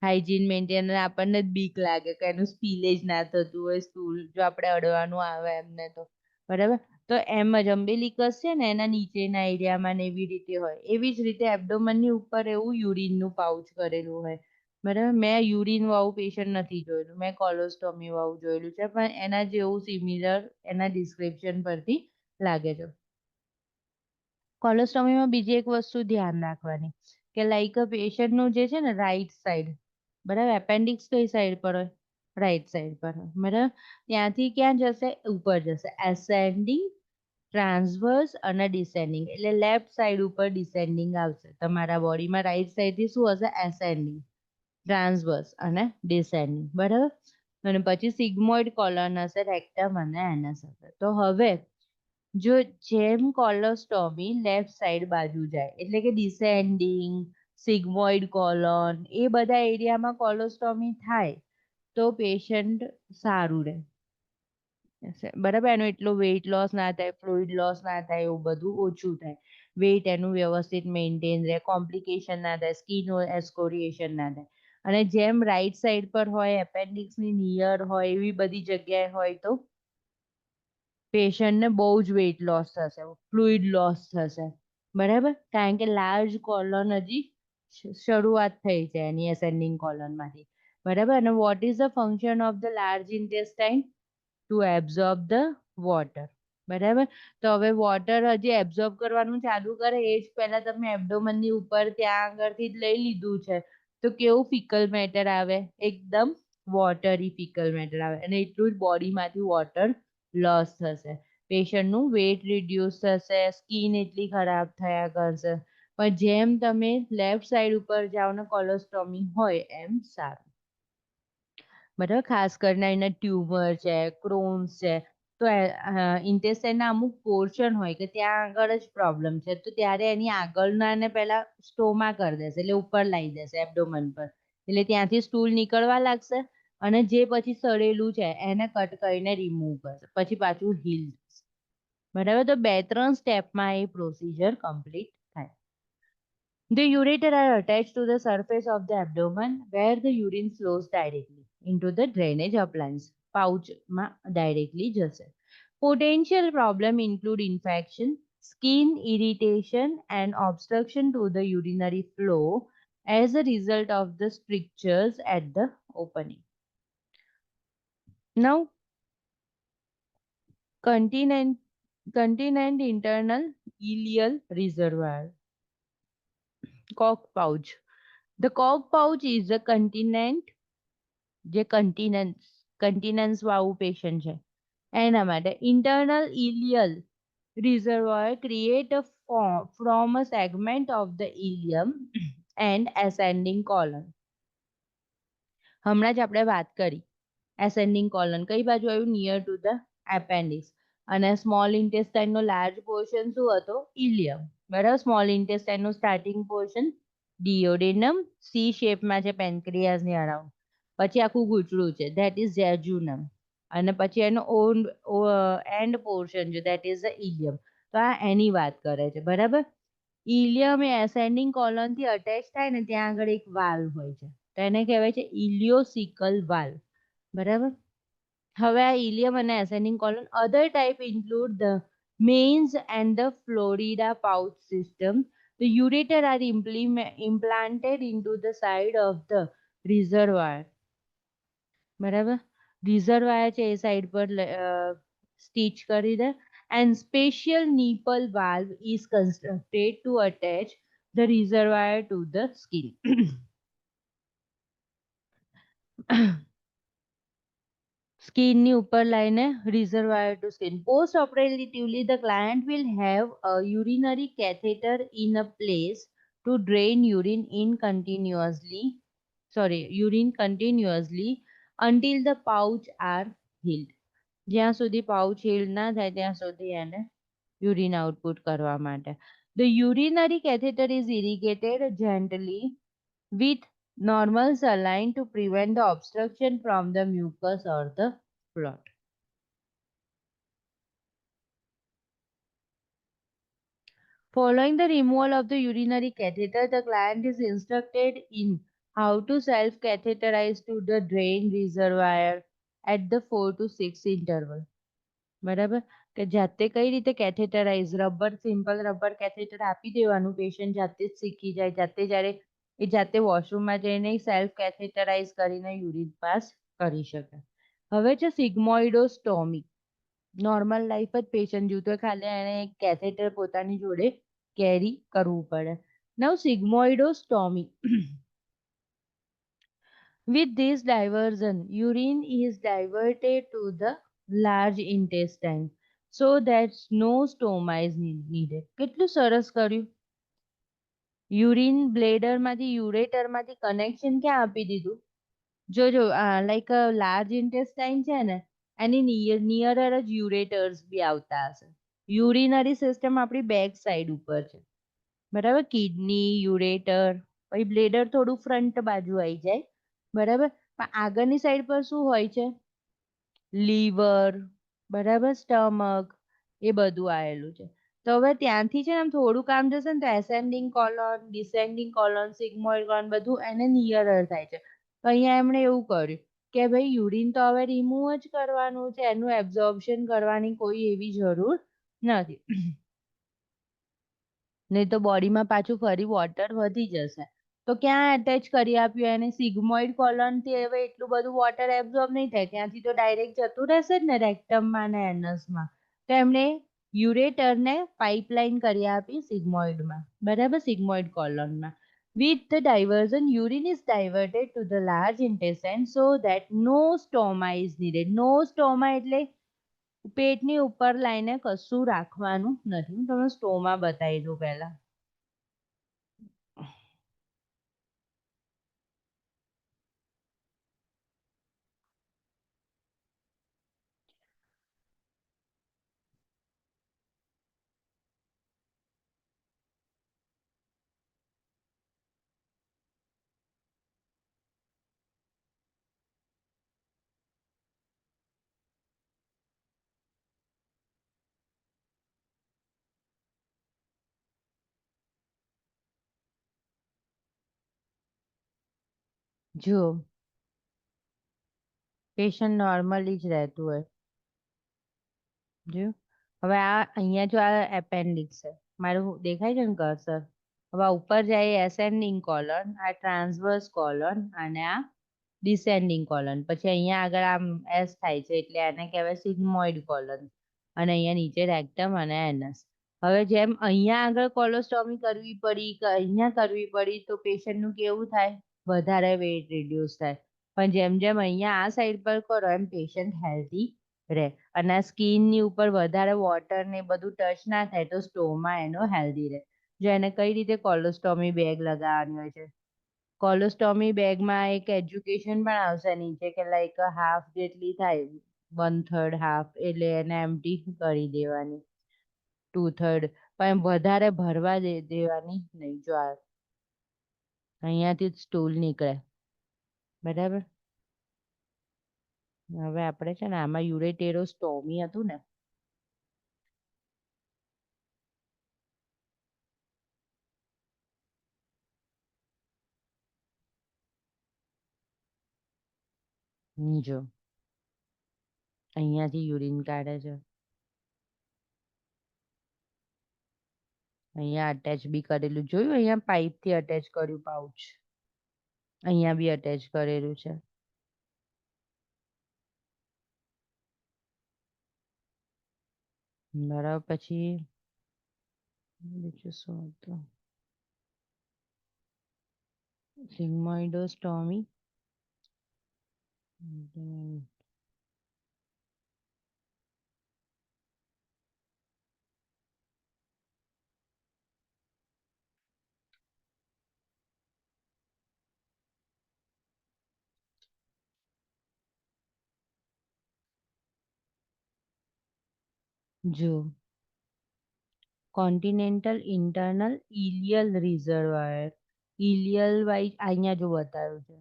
હાઇજીન મેન્ટેન, આપણને જ બીક લાગે કે એનું સ્પીલેજ ના થતું હોય સ્ટૂલ, જો આપણે અડવાનું આવે એમને તો, બરાબર. તો એમ જ અમ્બેલિકસ છે ને એના નીચેના એરિયામાં ને એવી રીતે હોય, એવી જ રીતે એબ્ડોમનની ઉપર એવું યુરિનનું પાઉચ કરેલું હોય, બરાબર. મેં યુરિન વાળું પેશન્ટ નથી જોયેલું, મેં કોલોસ્ટોમી વાળું જોયેલું છે, પણ એના જેવું સિમિલર એના ડિસ્ક્રિપ્શન પરથી લાગે છે. કોલોસ્ટોમીમાં બીજી એક વસ્તુ ધ્યાન રાખવાની કે લાઈક પેશન્ટનું જે છે ને રાઈટ સાઈડ, બરાબર, એપેન્ડિક્સ કઈ સાઈડ પર હોય? રાઈટ સાઈડ પર હોય, બરાબર. ત્યાંથી ક્યાં જશે? ઉપર જશે. એસેન્ડિંગ, ટ્રાન્સવર્સ અને ડિસેન્ડિંગ, એટલે લેફ્ટ સાઈડ ઉપર ડિસેન્ડિંગ આવશે તમારા બોડીમાં. રાઈટ સાઈડથી શું હશે? એસેન્ડિંગ, ટ્રાન્સવર્સ અને ડિસેન્ડિંગ, બરાબર. અને પછી સિગ્મોઇડ કોલન હશે, રેક્ટમ અને એનસ હશે. તો હવે જો જેમ કોલોસ્ટોમી લેફ્ટ સાઈડ બાજુ જાય એટલે કે ડિસેન્ડિંગ, સિગ્મોઇડ કોલોન, એ બધા એરિયામાં કોલોસ્ટોમી થાય તો પેશન્ટ સારું રહે, બરાબર. એનો એટલો વેઇટ લોસ ના થાય, ફ્લુઇડ લોસ ના થાય, એવું બધું ઓછું થાય, વેઇટ એનું વ્યવસ્થિત મેન્ટેન રહે, કોમ્પ્લિકેશન ના થાય, સ્કિન એસ્કોરિએશન ના થાય. અને જેમ રાઈટ સાઈડ પર હોય, એપેન્ડિક્સની નિયર હોય, એવી બધી જગ્યાએ હોય તો પેશન્ટને બહુ જ વેઇટ લોસ થશે, ફ્લુઇડ લોસ થશે, બરાબર. કારણ કે લાર્જ કોલોન હજી શરૂઆત થઈ છે એની એસેન્ડિંગ કોલોનમાંથી, બરાબર. અને what is the function of the large intestine? To absorb the water, બરાબર. તો હવે વોટર હજી એબ્ઝોર્બ કરવાનું ચાલુ કરે એ જ પહેલા તમે એબ્ડોમનની ઉપર ત્યાં આગળથી જ લઈ લીધું છે, તો કેવું ફિકલ મેટર આવે? એકદમ વોટરી ફિકલ મેટર આવે, અને એટલું જ બોડીમાંથી વોટર લોસ થશે, પેશન્ટનું વેટ રિડ્યુસ થશે, સ્કિન એટલી ખરાબ થયા કરશે. પણ જેમ તમે લેફ્ટ સાઈડ ઉપર જાઓ ને કોલોસ્ટોમી હોય એમ સારું, બરાબર. ખાસ કરીને એના ટ્યુમર છે, ક્રોન્સ છે, તો ઇન્ટેસ્ટાઇનના અમુક પોર્શન હોય કે ત્યાં આગળ જ પ્રોબ્લેમ છે, તો ત્યારે એની આગળના ને પહેલા સ્ટોમા કરી દેશે, એટલે ઉપર લાવી દેશે એબ્ડોમન પર, એટલે ત્યાંથી સ્ટૂલ નીકળવા લાગશે અને જે પછી સડેલું છે એને કટ કરીને રિમૂવ કરશે, પછી પાછું હીલ, બરાબર. તો 2-3 સ્ટેપમાં એ પ્રોસિજર કમ્પ્લીટ થાય. The ureter are attached to the surface of the abdomen where the urine flows directly into the drainage appliance. Pouchમાં directly જશે. Potential problem include infection, skin irritation and obstruction to the urinary flow as a result of the strictures at the opening. Now, continent continent internal ileal reservoir. Cock pouch. The cock pouch is a continent જે continence વાળું patient છે એના માટે internal ileal reservoir create a from a segment of the ileum and ascending colon. હમણાં જ આપણે વાત કરી ascending colon કઈ બાજુ આવ્યું near to the appendix અને small intestine નો large portion શું હતો ileum બરાબર small intestine નો starting portion duodenum C shape માં છે pancreas ની around પછી આખું ગૂંચળું છે that is jejunum અને પછી એનો end portion છે that is the ileum તો આ એની વાત કરે છે બરાબર ઇલિયમ એ એસેન્ડિંગ કોલોન થી અટેચ થાય ને ત્યાં આગળ એક વાલ્વ હોય છે તો એને કહેવાય છે ઇલિયોસિકલ વાલ્વ બરાબર હવે આ ઇલિયમ અને ascending colon other type include the Mainz and the Florida pouch system The ureter are implanted into the side of the reservoir. બરાબર રિઝર્વાયર છે એ સાઈડ પર સ્ટીચ કરી દે and special nipple valve is constructed to attach the reservoir to the skin. Skin ની ઉપર લઈને reservoir to skin. Post operatively the client will have a urinary catheter in a place to drain urine continuously until the pouch are healed. જ્યાં સુધી pouch heel ના થાય ત્યાં સુધી એને યુરિન આઉટપુટ કરવા માટે The urinary catheter is irrigated gently with normal saline to prevent the obstruction from the mucus or the fluid. Following the removal of the urinary catheter, the client is instructed in how to self-catheterize to the drain reservoir at the 4 to 6 interval. બરાબર કે જાતે કઈ રીતે કેથેટરાઇઝ rubber simple rubber catheter આપી દેવાનું patient જાતે જ શીખી જાય જાતે જ્યારે એ જાતે વોશરૂમમાં જઈને સેલ્ફ કેથેટરાઇઝ કરીને યુરિન પાસ કરી શકે હવે છે સિગ્મોઇડોસ્ટોમી નોર્મલ લાઈફ જ પેશન્ટ જોતો હોય ખાલી એને એક કેથેટર પોતાની જોડે કેરી કરવું પડે નવ સિગ્મોઇડોસ્ટોમી With this diversion, urine is diverted to the large intestine so that no stoma is needed. કેટલું સરસ કર્યું યુરિન બ્લેડર માંથી યુરેટર માંથી કનેક્શન ક્યાં આપી દીધું જોજો લાઈક લાર્જ ઇન્ટેસ્ટાઇન છે ને એની નિયરર જ યુરેટર્સ બી આવતા હશે યુરિનરી સિસ્ટમ આપણી બેક સાઈડ ઉપર છે બરાબર કિડની યુરેટર પછી બ્લેડર થોડું ફ્રન્ટ બાજુ આવી જાય બરાબર પણ આગળની સાઈડ પર શું હોય છે લીવર બરાબર સ્ટમક એ બધું આવેલું છે તો હવે ત્યાંથી છે ને આમ થોડું કામ જશે ને તો ascending colon descending colon sigmoid colon બધું એને નિયરર થાય છે તો અહીંયા એમણે એવું કર્યું કે ભાઈ યુરિન તો હવે રિમૂવ જ કરવાનું છે એનું એબ્ઝોર્પ્શન કરવાની કોઈ એવી જરૂર નથી નહીં તો બોડીમાં પાછું ફરી વોટર વધી જશે તો ક્યાં એટેચ કરી આપ્યું એને સિગ્મોઇડ કોલોન થી હવે એટલું બધું વોટર એબ્ઝોર્બ નહીં થાય ત્યાંથી તો ડાયરેક્ટ જતું રહેશે જ ને રેક્ટમમાં ને એનસમાં તો એમણે યુરેટરને પાઇપલાઇન કરી આપી સિગ્મોઇડમાં બરાબર sigmoid કોલોનમાં With the diversion, urine is diverted to the large intestine so that no stoma is needed. No stoma એટલે પેટની ઉપર લાઈને કશું રાખવાનું નથી હું તમને સ્ટોમા બતાવી દઉં પહેલા જો પેશન્ટ નોર્મલી જ રહેતું હોય જો હવે આ અહીંયા જો આ એપેન્ડિક્સ છે મારું દેખાય છે ને કર્સર હવે આ ઉપર જાય એસેન્ડિંગ કોલન આ ટ્રાન્સવર્સ કોલન અને આ ડિસેન્ડિંગ કોલન પછી અહીંયા આગળ આમ એસ થાય છે એટલે આને કહેવાય સિગ્મોઇડ કોલન અને અહીંયા નીચે રેક્ટમ અને એનસ. હવે જેમ અહીંયા આગળ કોલોસ્ટોમી કરવી પડી કે અહીંયા કરવી પડી તો પેશન્ટનું કેવું થાય, વધારે વેટ રિડ્યુસ થાય. પણ જેમ જેમ અહીંયા આ સાઈડ પર કરો એમ પેશન્ટ હેલ્ધી રહે. અને આ સ્કિનની ઉપર વધારે વોટર ને બધું ટચ ના થાય તો સ્ટોમા એનો હેલ્ધી રહે. જો એને કઈ રીતે કોલોસ્ટોમી બેગ લગાવવાની હોય છે, કોલોસ્ટોમી બેગમાં એક એજ્યુકેશન પણ આવશે નીચે કે લાઈક હાફ જેટલી થાય, 1/3 હાફ, એટલે એને એમ્પ્ટી કરી દેવાની, 2/3, પણ વધારે ભરવા દેવાની નહીં. જો અહીંયાથી જ સ્ટૂલ નીકળે, બરાબર. હવે આપણે છે ને આમાં યુરેટેરોસ્ટોમી હતું ને, જો અહીંયાથી યુરિન કાઢે છે, અહીંયા અટેચ બી કરેલું જોયું, અહીંયા પાઇપ થી અટેચ કર્યું પાઉચ, અહીંયા બી અટેચ કરેલું છે. બરાબર. પછી બીજું શું હતું, સિગ્મોઇડોસ્ટોમી. જો કોન્ટિનેન્ટલ ઇન્ટરનલ ઇલિયલ રિઝર્વાયર, ઇલિયલ વાઈ અહીંયા જો બતાવ્યું છે,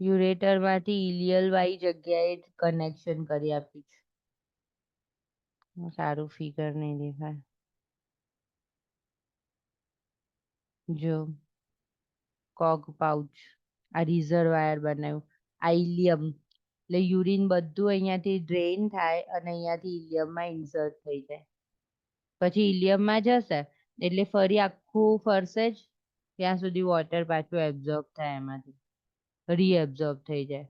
યુરેટર માંથી ઇલિયલ વાઈ જગ્યાએ કનેક્શન કરી આપ્યું છે. સારું ફિગર નહીં દેખાય. જો કોગ પાઉચ, આ રિઝર્વાયર બનાવ્યું, આ ઇલિયમ, એટલે યુરિન બધું અહીંયાથી ડ્રેઇન થાય અને અહીંયાથી ઇલિયમમાં ઇન્સર્ટ થઈ જાય. પછી ઇલિયમમાં જશે એટલે ફરી આખું ફરશે જ, ત્યાં સુધી વોટર પાછું એબ્ઝોર્બ થાય, એમાંથી રીએબ્ઝોર્બ થઈ જાય.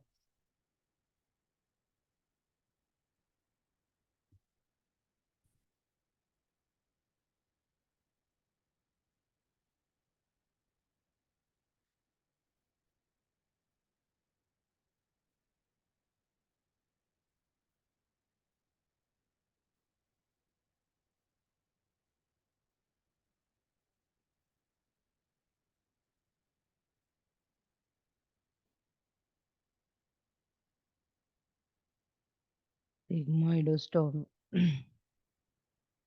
સિગ્મોઇડોસ્ટોમી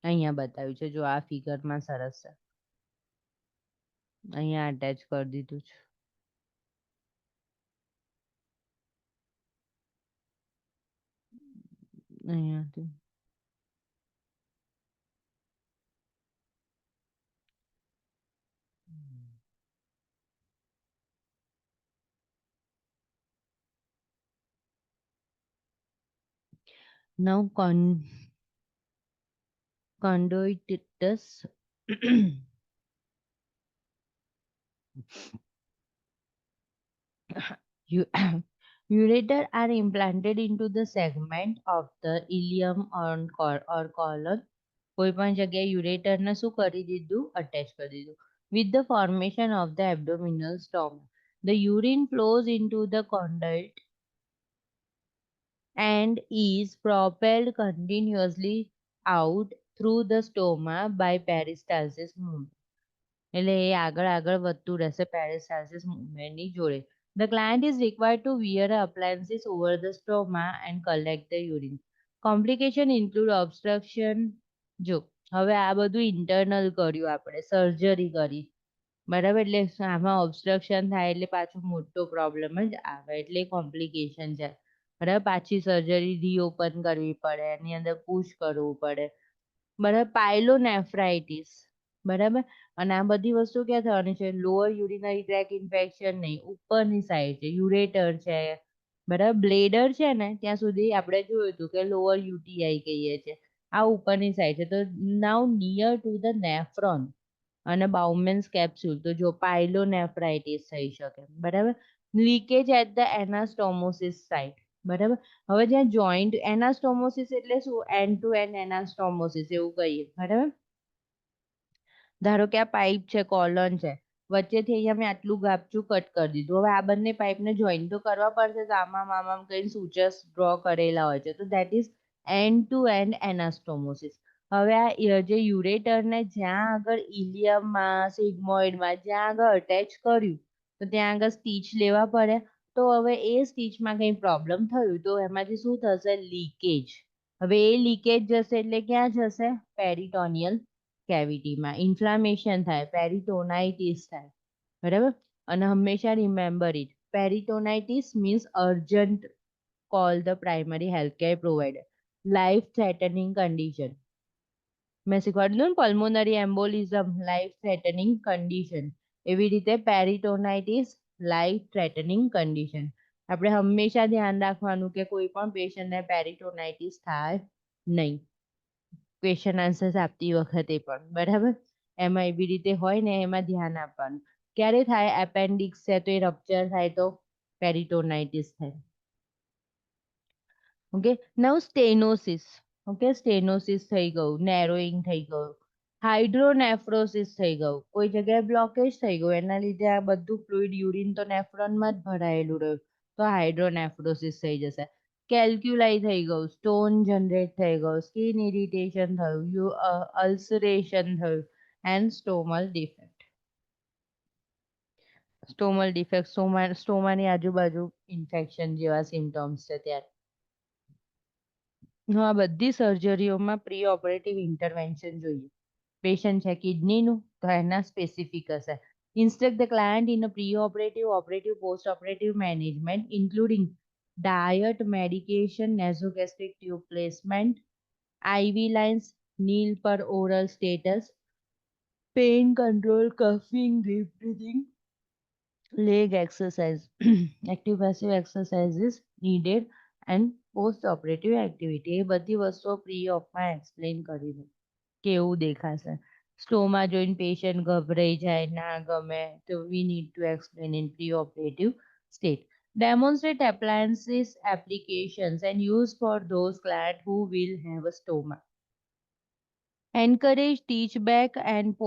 અહીંયા બતાવ્યું છે, જો આ ફિગરમાં સરસ છે, અહીંયા અટેચ કરી દીધું છે. અહીંયાથી now conductus ureter are implanted into the segment of the ileum or colon. કોઈ પણ જગ્યાએ યુરેટરને શું કરી દીધું, અટેચ કરી દીધું. With the formation of the abdominal stoma, the urine flows into the conduit and is propelled continuously out through the stoma by peristalsis movement. એટલે એ આગળ આગળ વધતું રહેશે peristalsis movement ની જોડે. The client is required to wear appliances over the stoma and collect the urine. Complication include obstruction. જો હવે આ બધું ઇન્ટરનલ કર્યું, આપણે સર્જરી કરી, બરાબર, એટલે આમાં ઓબ્સ્ટ્રક્શન થાય એટલે પાછું મોટો પ્રોબ્લેમ જ આવે, એટલે કોમ્પ્લિકેશન છે. બરાબર, પાછી સર્જરી રીઓપન કરવી પડે, એની અંદર પુશ કરવું પડે, બરાબર. પાયલોનેફ્રાઇટિસ, બરાબર. અને આ બધી વસ્તુ ક્યાં થવાની છે, લોઅર યુરિનરી ટ્રેક ઇન્ફેક્શન નહીં, ઉપરની સાઈડ છે, યુરેટર છે, બરાબર. બ્લેડર છે ને ત્યાં સુધી આપણે જોયું હતું કે લોઅર યુટીઆઈ કહીએ છીએ, આ ઉપરની સાઈડ છે. તો નાવ નિયર ટુ ધ નેફ્રોન અને બાઉમેન્સ કેપ્સ્યુલ, તો જો પાયલોનેફ્રાઇટિસ થઈ શકે, બરાબર. લીકેજ એટ ધ એનાસ્ટોમોસિસ સાઇટ, બરાબર. હવે જ્યાં જોઈન્ટ એનાસ્ટોમોસિસ એટલે શું, એન્ડ ટુ એન્ડ એનાસ્ટોમોસિસ એવું કહીએ. બરાબર. ધારો કે આ પાઇપ છે, કોલન છે, વચ્ચેથી અહીંયા મેં આટલું ગાપચું કટ કરી દીધું. હવે આ બંને પાઇપને જોઈન્ટ તો કરવા પડશે, તો આમાં કઈ સૂચર્સ ડ્રો કરેલા હોય છે, તો that is end to end anastomosis. હવે આ જે યુરેટરને જ્યાં આગળ ઇલિયમમાં, સિગ્મોઇડમાં જ્યાં આગળ અટેચ કર્યું, તો ત્યાં આગળ સ્ટીચ લેવા પડે. તો હવે એ સ્ટીચમાં કંઈ પ્રોબ્લેમ થયું તો એમાંથી શું થશે, લીકેજ. હવે એ લીકેજ જશે એટલે ક્યાં જશે, પેરિટોનિયલ કેવિટીમાં ઇન્ફ્લામેશન થાય, પેરિટોનાઇટિસ થાય. બરાબર. અને હંમેશા remember it, peritonitis means urgent call the primary health care provider. Life threatening condition. મેં શીખવાડ્યું ને, pulmonary embolism life threatening condition. એવી રીતે પેરિટોનાઇટિસ લાઈફ થ્રેટનિંગ કન્ડિશન. આપણે હંમેશા ધ્યાન રાખવાનું કે કોઈ પણ પેશન્ટને પેરિટોનાઇટિસ થાય નહીં, ક્વેશ્ચન આન્સર્સ આપતી વખતે પણ. બરાબર. એમાં એવી રીતે હોય ને, એમાં ધ્યાન આપવાનું. ક્યારે થાય, એપેન્ડિક્સ છે તો એ રપ્ચર થાય તો પેરિટોનાઇટિસ થાય. ઓકે. નવ સ્ટેનોસિસ. ઓકે, સ્ટેનોસિસ થઈ ગયું, નેરોઈંગ થઈ ગયું, હાઇડ્રોનેફ્રોસિસ થઈ ગયું, કોઈ જગ્યાએ બ્લોકેજ થઈ ગયું, એના લીધે આ બધું ફ્લુઇડ યુરિન તો નેફ્રોનમાં જ ભરાયેલું રહ્યું, તો હાઇડ્રોનેફ્રોસિસ થઈ જશે. કેલ્ક્યુલાઈ થઈ ગયું, સ્ટોન જનરેટ થઈ ગયું, સ્કિન ઇરિટેશન થયું, અલ્સરેશન થયું, એન્ડ સ્ટોમલ ડિફેક્ટ. સ્ટોમલ ડિફેક્ટ, સ્ટોમાની આજુબાજુ ઇન્ફેક્શન જેવા સિમ્ટમ્સ છે ત્યારે. આ બધી સર્જરીઓમાં પ્રી ઓપરેટિવ ઇન્ટરવેન્શન જોઈએ. પેશન્ટ છે કિડનીનું, તો એના સ્પેસિફિક હશે. Instruct the client in a pre-operative, operative, post-operative management, including diet, medication, nasogastric tube placement, IV lines, kneel per oral status, pain control, coughing, deep breathing, leg exercise, active passive exercises needed, and post-operative activity. એ બધી વસ્તુઓ પ્રી-ઓપમાં explain કરી દો. કેવું દેખાશે. સ્ટોમા જોઈને patient ગભરાઈ જાય, ના ગમે, તો we need to explain in pre-operative state. Demonstrate appliances, applications, and use for those clients who will have a stoma. Encourage teach back and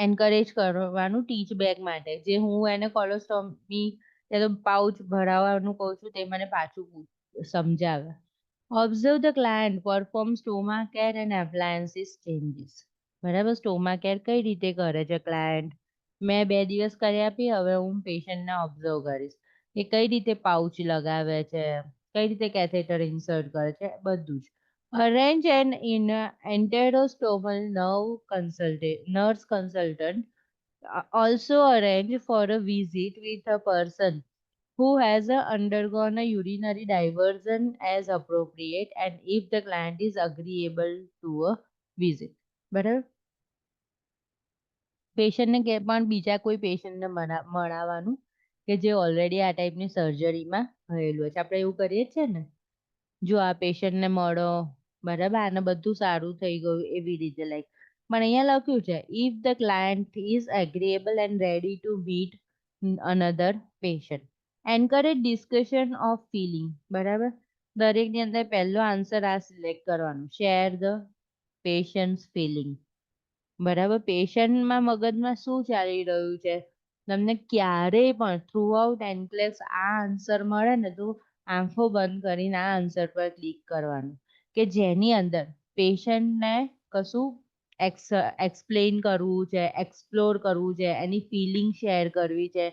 encourage કરવાનું ટીચ બેક માટે. જે હું એને કોલોસ્ટોમી તો પાઉચ ભરાવાનું કહું છું, તે મને પાછું સમજાવે. Observe the client perform stoma care and appliances changes. બરાબર. સ્ટોમા કેર કઈ રીતે કરે છે ક્લાયન્ટ, મેં 2 દિવસ કરી આપી, હવે હું પેશન્ટને ઓબ્ઝર્વ કરીશ કે કઈ રીતે પાઉચ લગાવે છે, કઈ રીતે કેથેટર ઇન્સર્ટ કરે છે, બધું જ. Arrange an enterostomal nurse consultant. Also arrange for a visit with a person who has undergone a urinary diversion as appropriate, and if the client is agreeable to a visit. બરાબર. પેશન્ટને કે પણ બીજા કોઈ પેશન્ટને મળાવવાનું કે જે ઓલરેડી આ ટાઈપની સર્જરીમાં થયેલું છે. આપણે એવું કરીએ જ છે ને, જો આ પેશન્ટને મળો, બરાબર, આને બધું સારું થઈ ગયું એવી રીતે, લાઈક. પણ અહીંયા લખ્યું છે, if the client is agreeable and ready to meet another patient. Encourage discussion of feeling. બરાબર. દરેકની અંદર પહેલો આન્સર આ સિલેક્ટ કરવાનો, શેર ધ પેશન્ટ્સ ફિલિંગ. બરાબર. પેશન્ટમાં મગજમાં શું ચાલી રહ્યું છે, તમને ક્યારેય પણ થ્રુ આઉટ એન્કલેક્સ આ આન્સર મળે ને, તો આંખો બંધ કરીને આ આન્સર પર ક્લિક કરવાનું, કે જેની અંદર પેશન્ટને કશું એક્સપ્લેન કરવું છે, એક્સપ્લોર કરવું છે, એની ફિલિંગ શેર કરવી છે,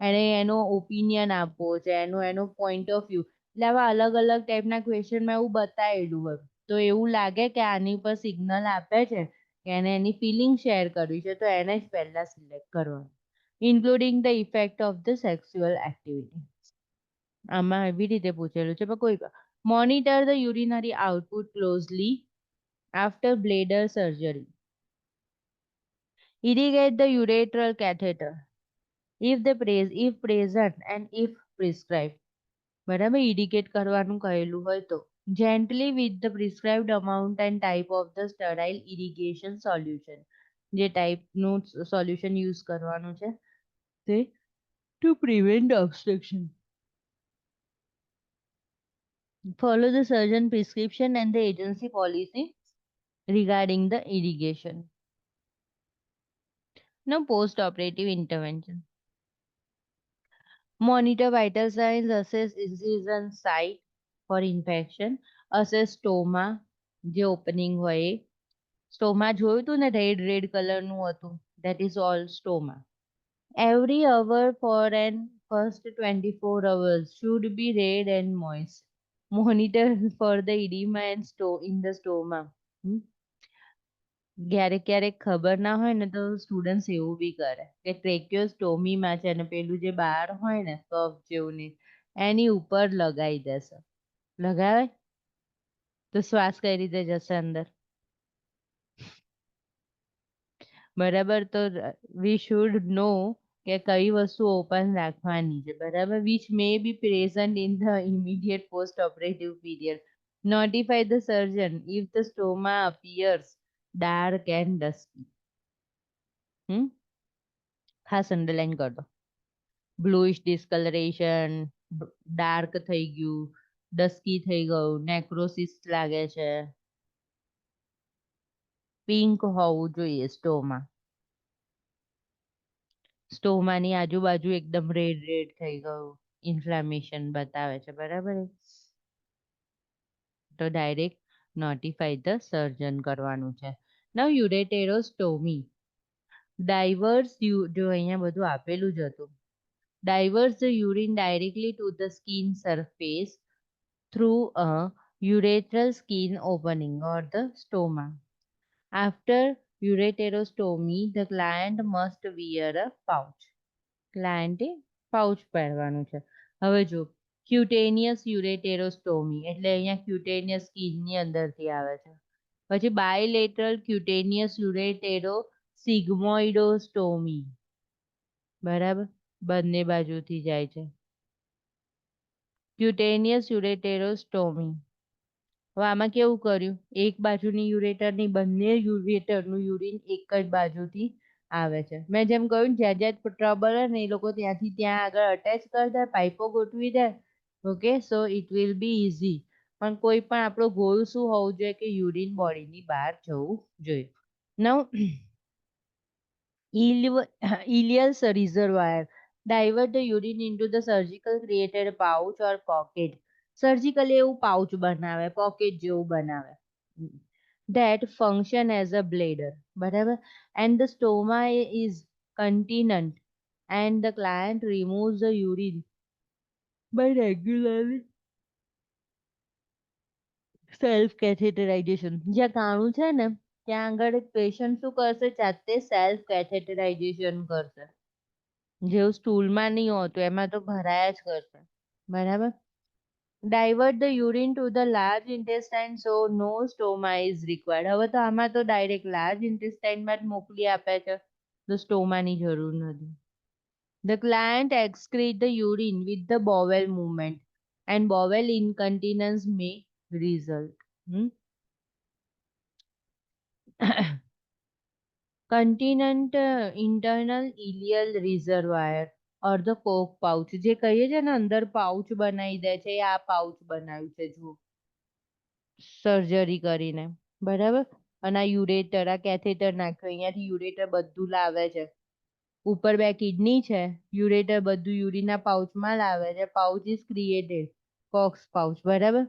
એને એનો ઓપિનિયન આપવો છે, એનો પોઈન્ટ ઓફ વ્યૂ. એટલે આવા અલગ અલગ ટાઈપના ક્વેશ્ચનમાં એવું બતાવેલું હોય, તો એવું લાગે કે આની પર સિગ્નલ આપે છે કે એને એની ફિલિંગ શેર કરવી છે, તો એને જ પહેલા સિલેક્ટ કરવાનું. Including the effect of the sexual activity. આમાં એવી રીતે પૂછેલું છે, પણ કોઈ monitor the urinary output closely after bladder surgery. Irrigate the ureteral catheter if present and if prescribed. બરાબર. ઇરિગેટ કરવાનું કહેલું હોય તો gently with the prescribed amount and type of the sterile irrigation solution. જે ટાઈપનું સોલ્યુશન યુઝ કરવાનું છે તે, to prevent obstruction. Follow the surgeon prescription and the agency policy regarding the irrigation. Now, post-operative intervention. Monitor vital signs, assess incision site for infection, assess stoma, જે opening હોય એ. Stoma જોયું હતું ને red કલરનું હતું, that is all stoma. Every hour for an first 24 hours should be red and moist. Monitor for the edema and in the stoma. ક્યારેક ખબર ના હોય ને તો સ્ટુડન્ટ્સ એવું બી કરે કે ટ્રેક્યોસ્ટોમીમાં છે અને પેલું જે બહાર હોય ને કફ જેવું ને એની ઉપર લગાવી દેશે. લગાવે તો શ્વાસ કઈ રીતે જશે અંદર? બરાબર, તો વી શુડ નો કે કઈ વસ્તુ ઓપન રાખવાની છે. બરાબર, which may be present in the immediate post operative period. Notify the surgeon if the stoma appears dark and dusky. ખાસ અંડરલાઈન કર દો. બ્લુઇશ ડિસ્કલરેશન, ડાર્ક થઈ ગયું, ડસ્કી થઈ ગયું, નેક્રોસિસ લાગે છે, પિંક હોવું જોઈએ સ્ટોમા. સ્ટોમાની આજુબાજુ એકદમ રેડ થઈ ગયું, ઇન્ફ્લામેશન બતાવે છે. બરાબર, તો ડાયરેક્ટ નોટિફાઈ ધ સર્જન કરવાનું છે. નાઉ યુરેટેરોસ્ટોમી. ડાયવર્સ જો અહીંયા બધું આપેલું જ હતું. Diverts the urine directly to the skin surface through a urethral skin opening or the stoma. After ureterostomy, the client must wear a pouch. ક્લાયન્ટે પાઉચ પહેરવાનું છે. હવે જો ક્યુટેનિયસ યુરેટેરોસ્ટોમી એટલે અહીંયા ક્યુટેનિયસ સ્કિનની અંદરથી આવે છે. પછી બાયલેટરલ ક્યુટેનિયસ યુરેટેરો સિગ્મોઇડોસ્ટોમી. બરાબર, બંને બાજુથી જાય છે. ક્યુટેનિયસ યુરેટેરોસ્ટોમી. હવે આમાં કેવું કર્યું, એક બાજુની યુરેટરની બંને યુરેટરનું યુરિન એક જ બાજુથી આવે છે. મેં જેમ કહ્યું જ્યાં જ્યાં ટ્રબલ હોય ને એ લોકો ત્યાંથી ત્યાં આગળ અટેચ કરી દે, પાઇપો ગોઠવી દે. Okay, so it will be easy. પણ કોઈ પણ આપણો ગોલ શું હોવું જોઈએ કે યુરિન બોડીની બહાર જવું જોઈએ. નવ ileal reservoir. Divert the urine into the surgical created pouch or pocket. Surgical એવું પાઉચ બનાવે, પોકેટ જેવું બનાવે. That function as a bladder. બરાબર, and the stoma is continent and the client removes the urine by regularly self catheterization. જ્યાં કાણું છે ને ત્યાં આગળ પેશન્ટ શું કરશે, જાતે સેલ્ફ કેથેટરાઇઝેશન કરશે. જેવું સ્ટૂલમાં નહીં હોતું એમાં તો ભરાયા જ કરશે. બરાબર, divert the urine to the large intestine so no stoma is required. હવે તો આમાં તો ડાયરેક્ટ લાર્જ ઇન્ટેસ્ટાઇનમાં જ મોકલી આપે છે, તો સ્ટોમાની જરૂર નથી. The client excrete the urine with the bowel movement and bowel incontinence may result. Continent internal ileal reservoir or the coke pouch. જે કહીએ છે ને અંદર પાઉચ બનાવી દે છે, એ આ પાઉચ બનાવ્યું છે જુઓ, સર્જરી કરીને. બરાબર, અને આ યુરેટર, આ કેથેટર નાખ્યું, અહીંયાથી યુરેટર બધું લાવે છે. ઉપર બે કિડની છે, યુરેટર બધું યુરિનના પાઉચમાં લાવે છે. Pouch is created, Cox pouch. બરાબર,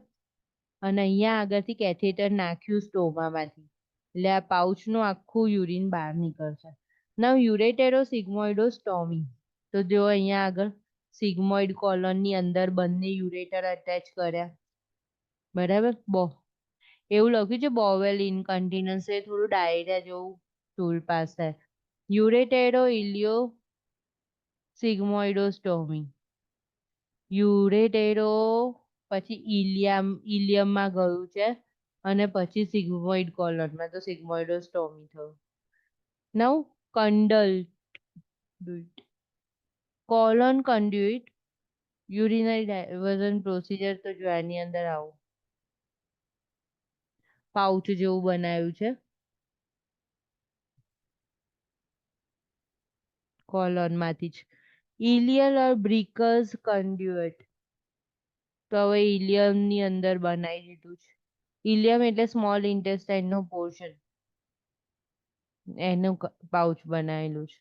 અને અહીંયા આગળથી કેથેટર નાખ્યું સ્ટોમામાંથી, એટલે આ પાઉચનું આખું યુરિન બહાર નીકળશે. નાવ યુરેટેરો સિગ્મોઇડોસ્ટોમી. તો જો અહીંયા આગળ સિગ્મોઇડ કોલોનની અંદર બંને યુરેટર અટેચ કર્યા. બરાબર, એવું લખ્યું છે બોવેલ ઇનકન્ટિનન્સ, એ થોડું ડાયરિયા જેવું ટૂલ પાસ થાય. યુરેટેરો ઇલિયો સિગ્મોઇડોસ્ટોમી. યુરેટેરો પછી ઇલિયમમાં ગયું છે અને પછી સિગ્મોઇડ કોલોનમાં, તો સિગ્મોઇડોસ્ટોમી થયું. નવ કંડલ્ટ કોલોન કંડ્યુઇટ યુરિનરી ડાયવર્ઝન પ્રોસિજર. તો જો આની અંદર આવું પાઉચ જેવું બનાવ્યું છે કોલોનમાંથી જ. ઇલિયલ ઓર બ્રિકસ કંડ્યુઇટ. તો હવે ઇલિયમ ની અંદર બનાવી દીધું છે. ઇલિયમ એટલે સ્મોલ ઇન્ટેસ્ટાઇન નો પોર્શન, એનું પાઉચ બનાવેલું છે.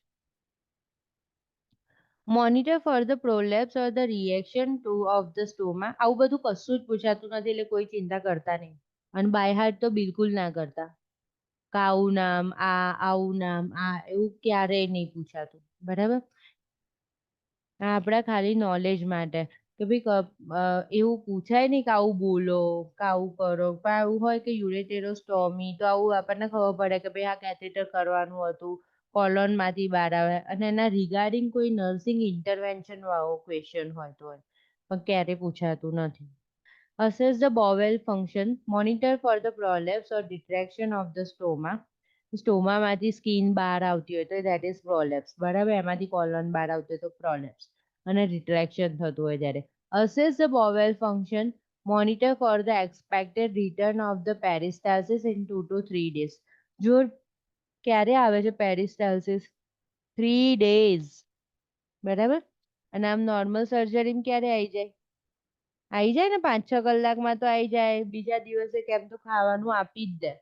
Monitor for the prolapse or the reaction to of the stoma. આવું બધું કશું જ પૂછાતું નથી એટલે કોઈ ચિંતા કરતા નહીં. અને બાય હાર્ટ તો બિલકુલ ના કરતા. આવું નામ, આવું નામ, એવું ક્યારેય નહીં પૂછાતું. બરાબર. આપણા ખાલી નોલેજ માટે કે ભાઈ એવું પૂછાય નહીં કે આવું બોલો કે આવું કરો, પણ આવું હોય કે યુરેટેરોસ્ટોમી તો આવું આપણને ખબર પડે કે ભાઈ આ કેથેટર કરવાનું હતું, કોલોન માંથી બહાર આવે, અને એના રિગાર્ડિંગ કોઈ નર્સિંગ ઇન્ટરવેન્શન વાળો ક્વેશ્ચન હોય તો હોય, પણ ક્યારે પૂછાતું નથી. Assess the bowel function, monitor for the prolapse or retraction of the stoma. સ્ટોમામાંથી સ્કીન બહાર આવતી હોય તો that is prolapse. બરાબર, એમાંથી કોલોન બહાર આવતી હોય તો prolapse. અને રિટ્રેક્શન થતું હોય ત્યારે. Assess the bowel function, monitor for the expected return of the peristalsis in 2 to 3 days. જો ક્યારે આવે છે peristalsis? 3 days. બરાબર. અને આમ નોર્મલ સર્જરી ક્યારે આવી જાય? આવી જાય ને 5-6 કલાકમાં તો આવી જાય. બીજા દિવસે કેમ તો ખાવાનું આપી જ દે.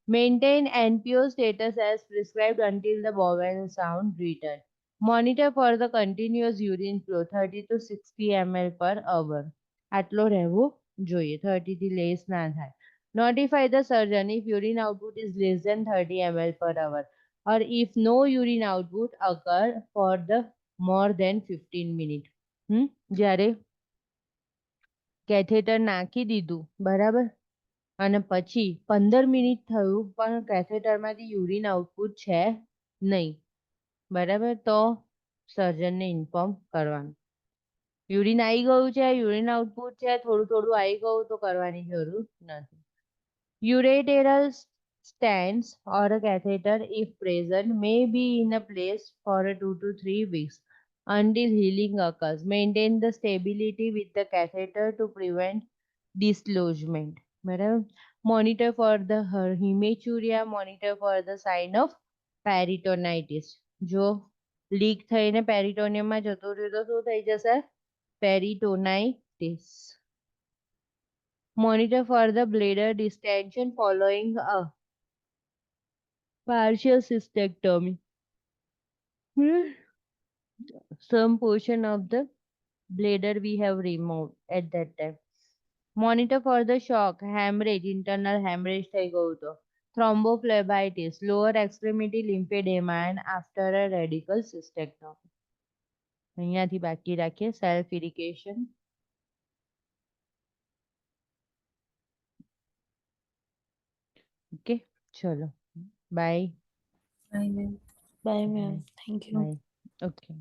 Maintain NPO status as prescribed until the bowel sound return. Monitor for the continuous urine flow 30 to 60 ml per hour. આટલો રહેવો જોઈએ, 30 થી લેસ ના થાય. Notify the surgeon if urine output is less than 30 ml per hour or if no urine output occur for the more than 15 minutes. જ્યારે catheter નાખી દીધું બરાબર, અને પછી 15 મિનિટ થયું પણ કેથેટરમાંથી યુરિન આઉટપુટ છે નહીં, બરાબર, તો સર્જનને ઇન્ફોર્મ કરવાનું. યુરિન આવી ગયું છે, યુરિન આઉટપુટ છે, થોડું થોડું આવી ગયું તો કરવાની જરૂર નથી. Ureteral stents or a catheter, if present, may be in a place for 2 to 3 weeks until healing occurs. Maintain the stability with the catheter to prevent dislodgement. બરાબર. Monitor for the hematuria, monitor for the sign of peritonitis. જો leak થઈને પેરિટોનિયમમાં જતો રહ્યો તો શું થઈ જશે? Peritonitis. Monitor for the bladder distension following a partial cystectomy. Some portion of the bladder we have removed at that time. Monitor for the shock, hemorrhage, internal hemorrhage થઈ ગયું તો, thrombophlebitis, lower extremity lymphedema and after a radical cystectomy. અહીંયાથી બાકી રાખીએ self irrigation. Okay, ચલો, bye. Bye, ma'am. Bye, ma'am. Thank you. Bye. Okay.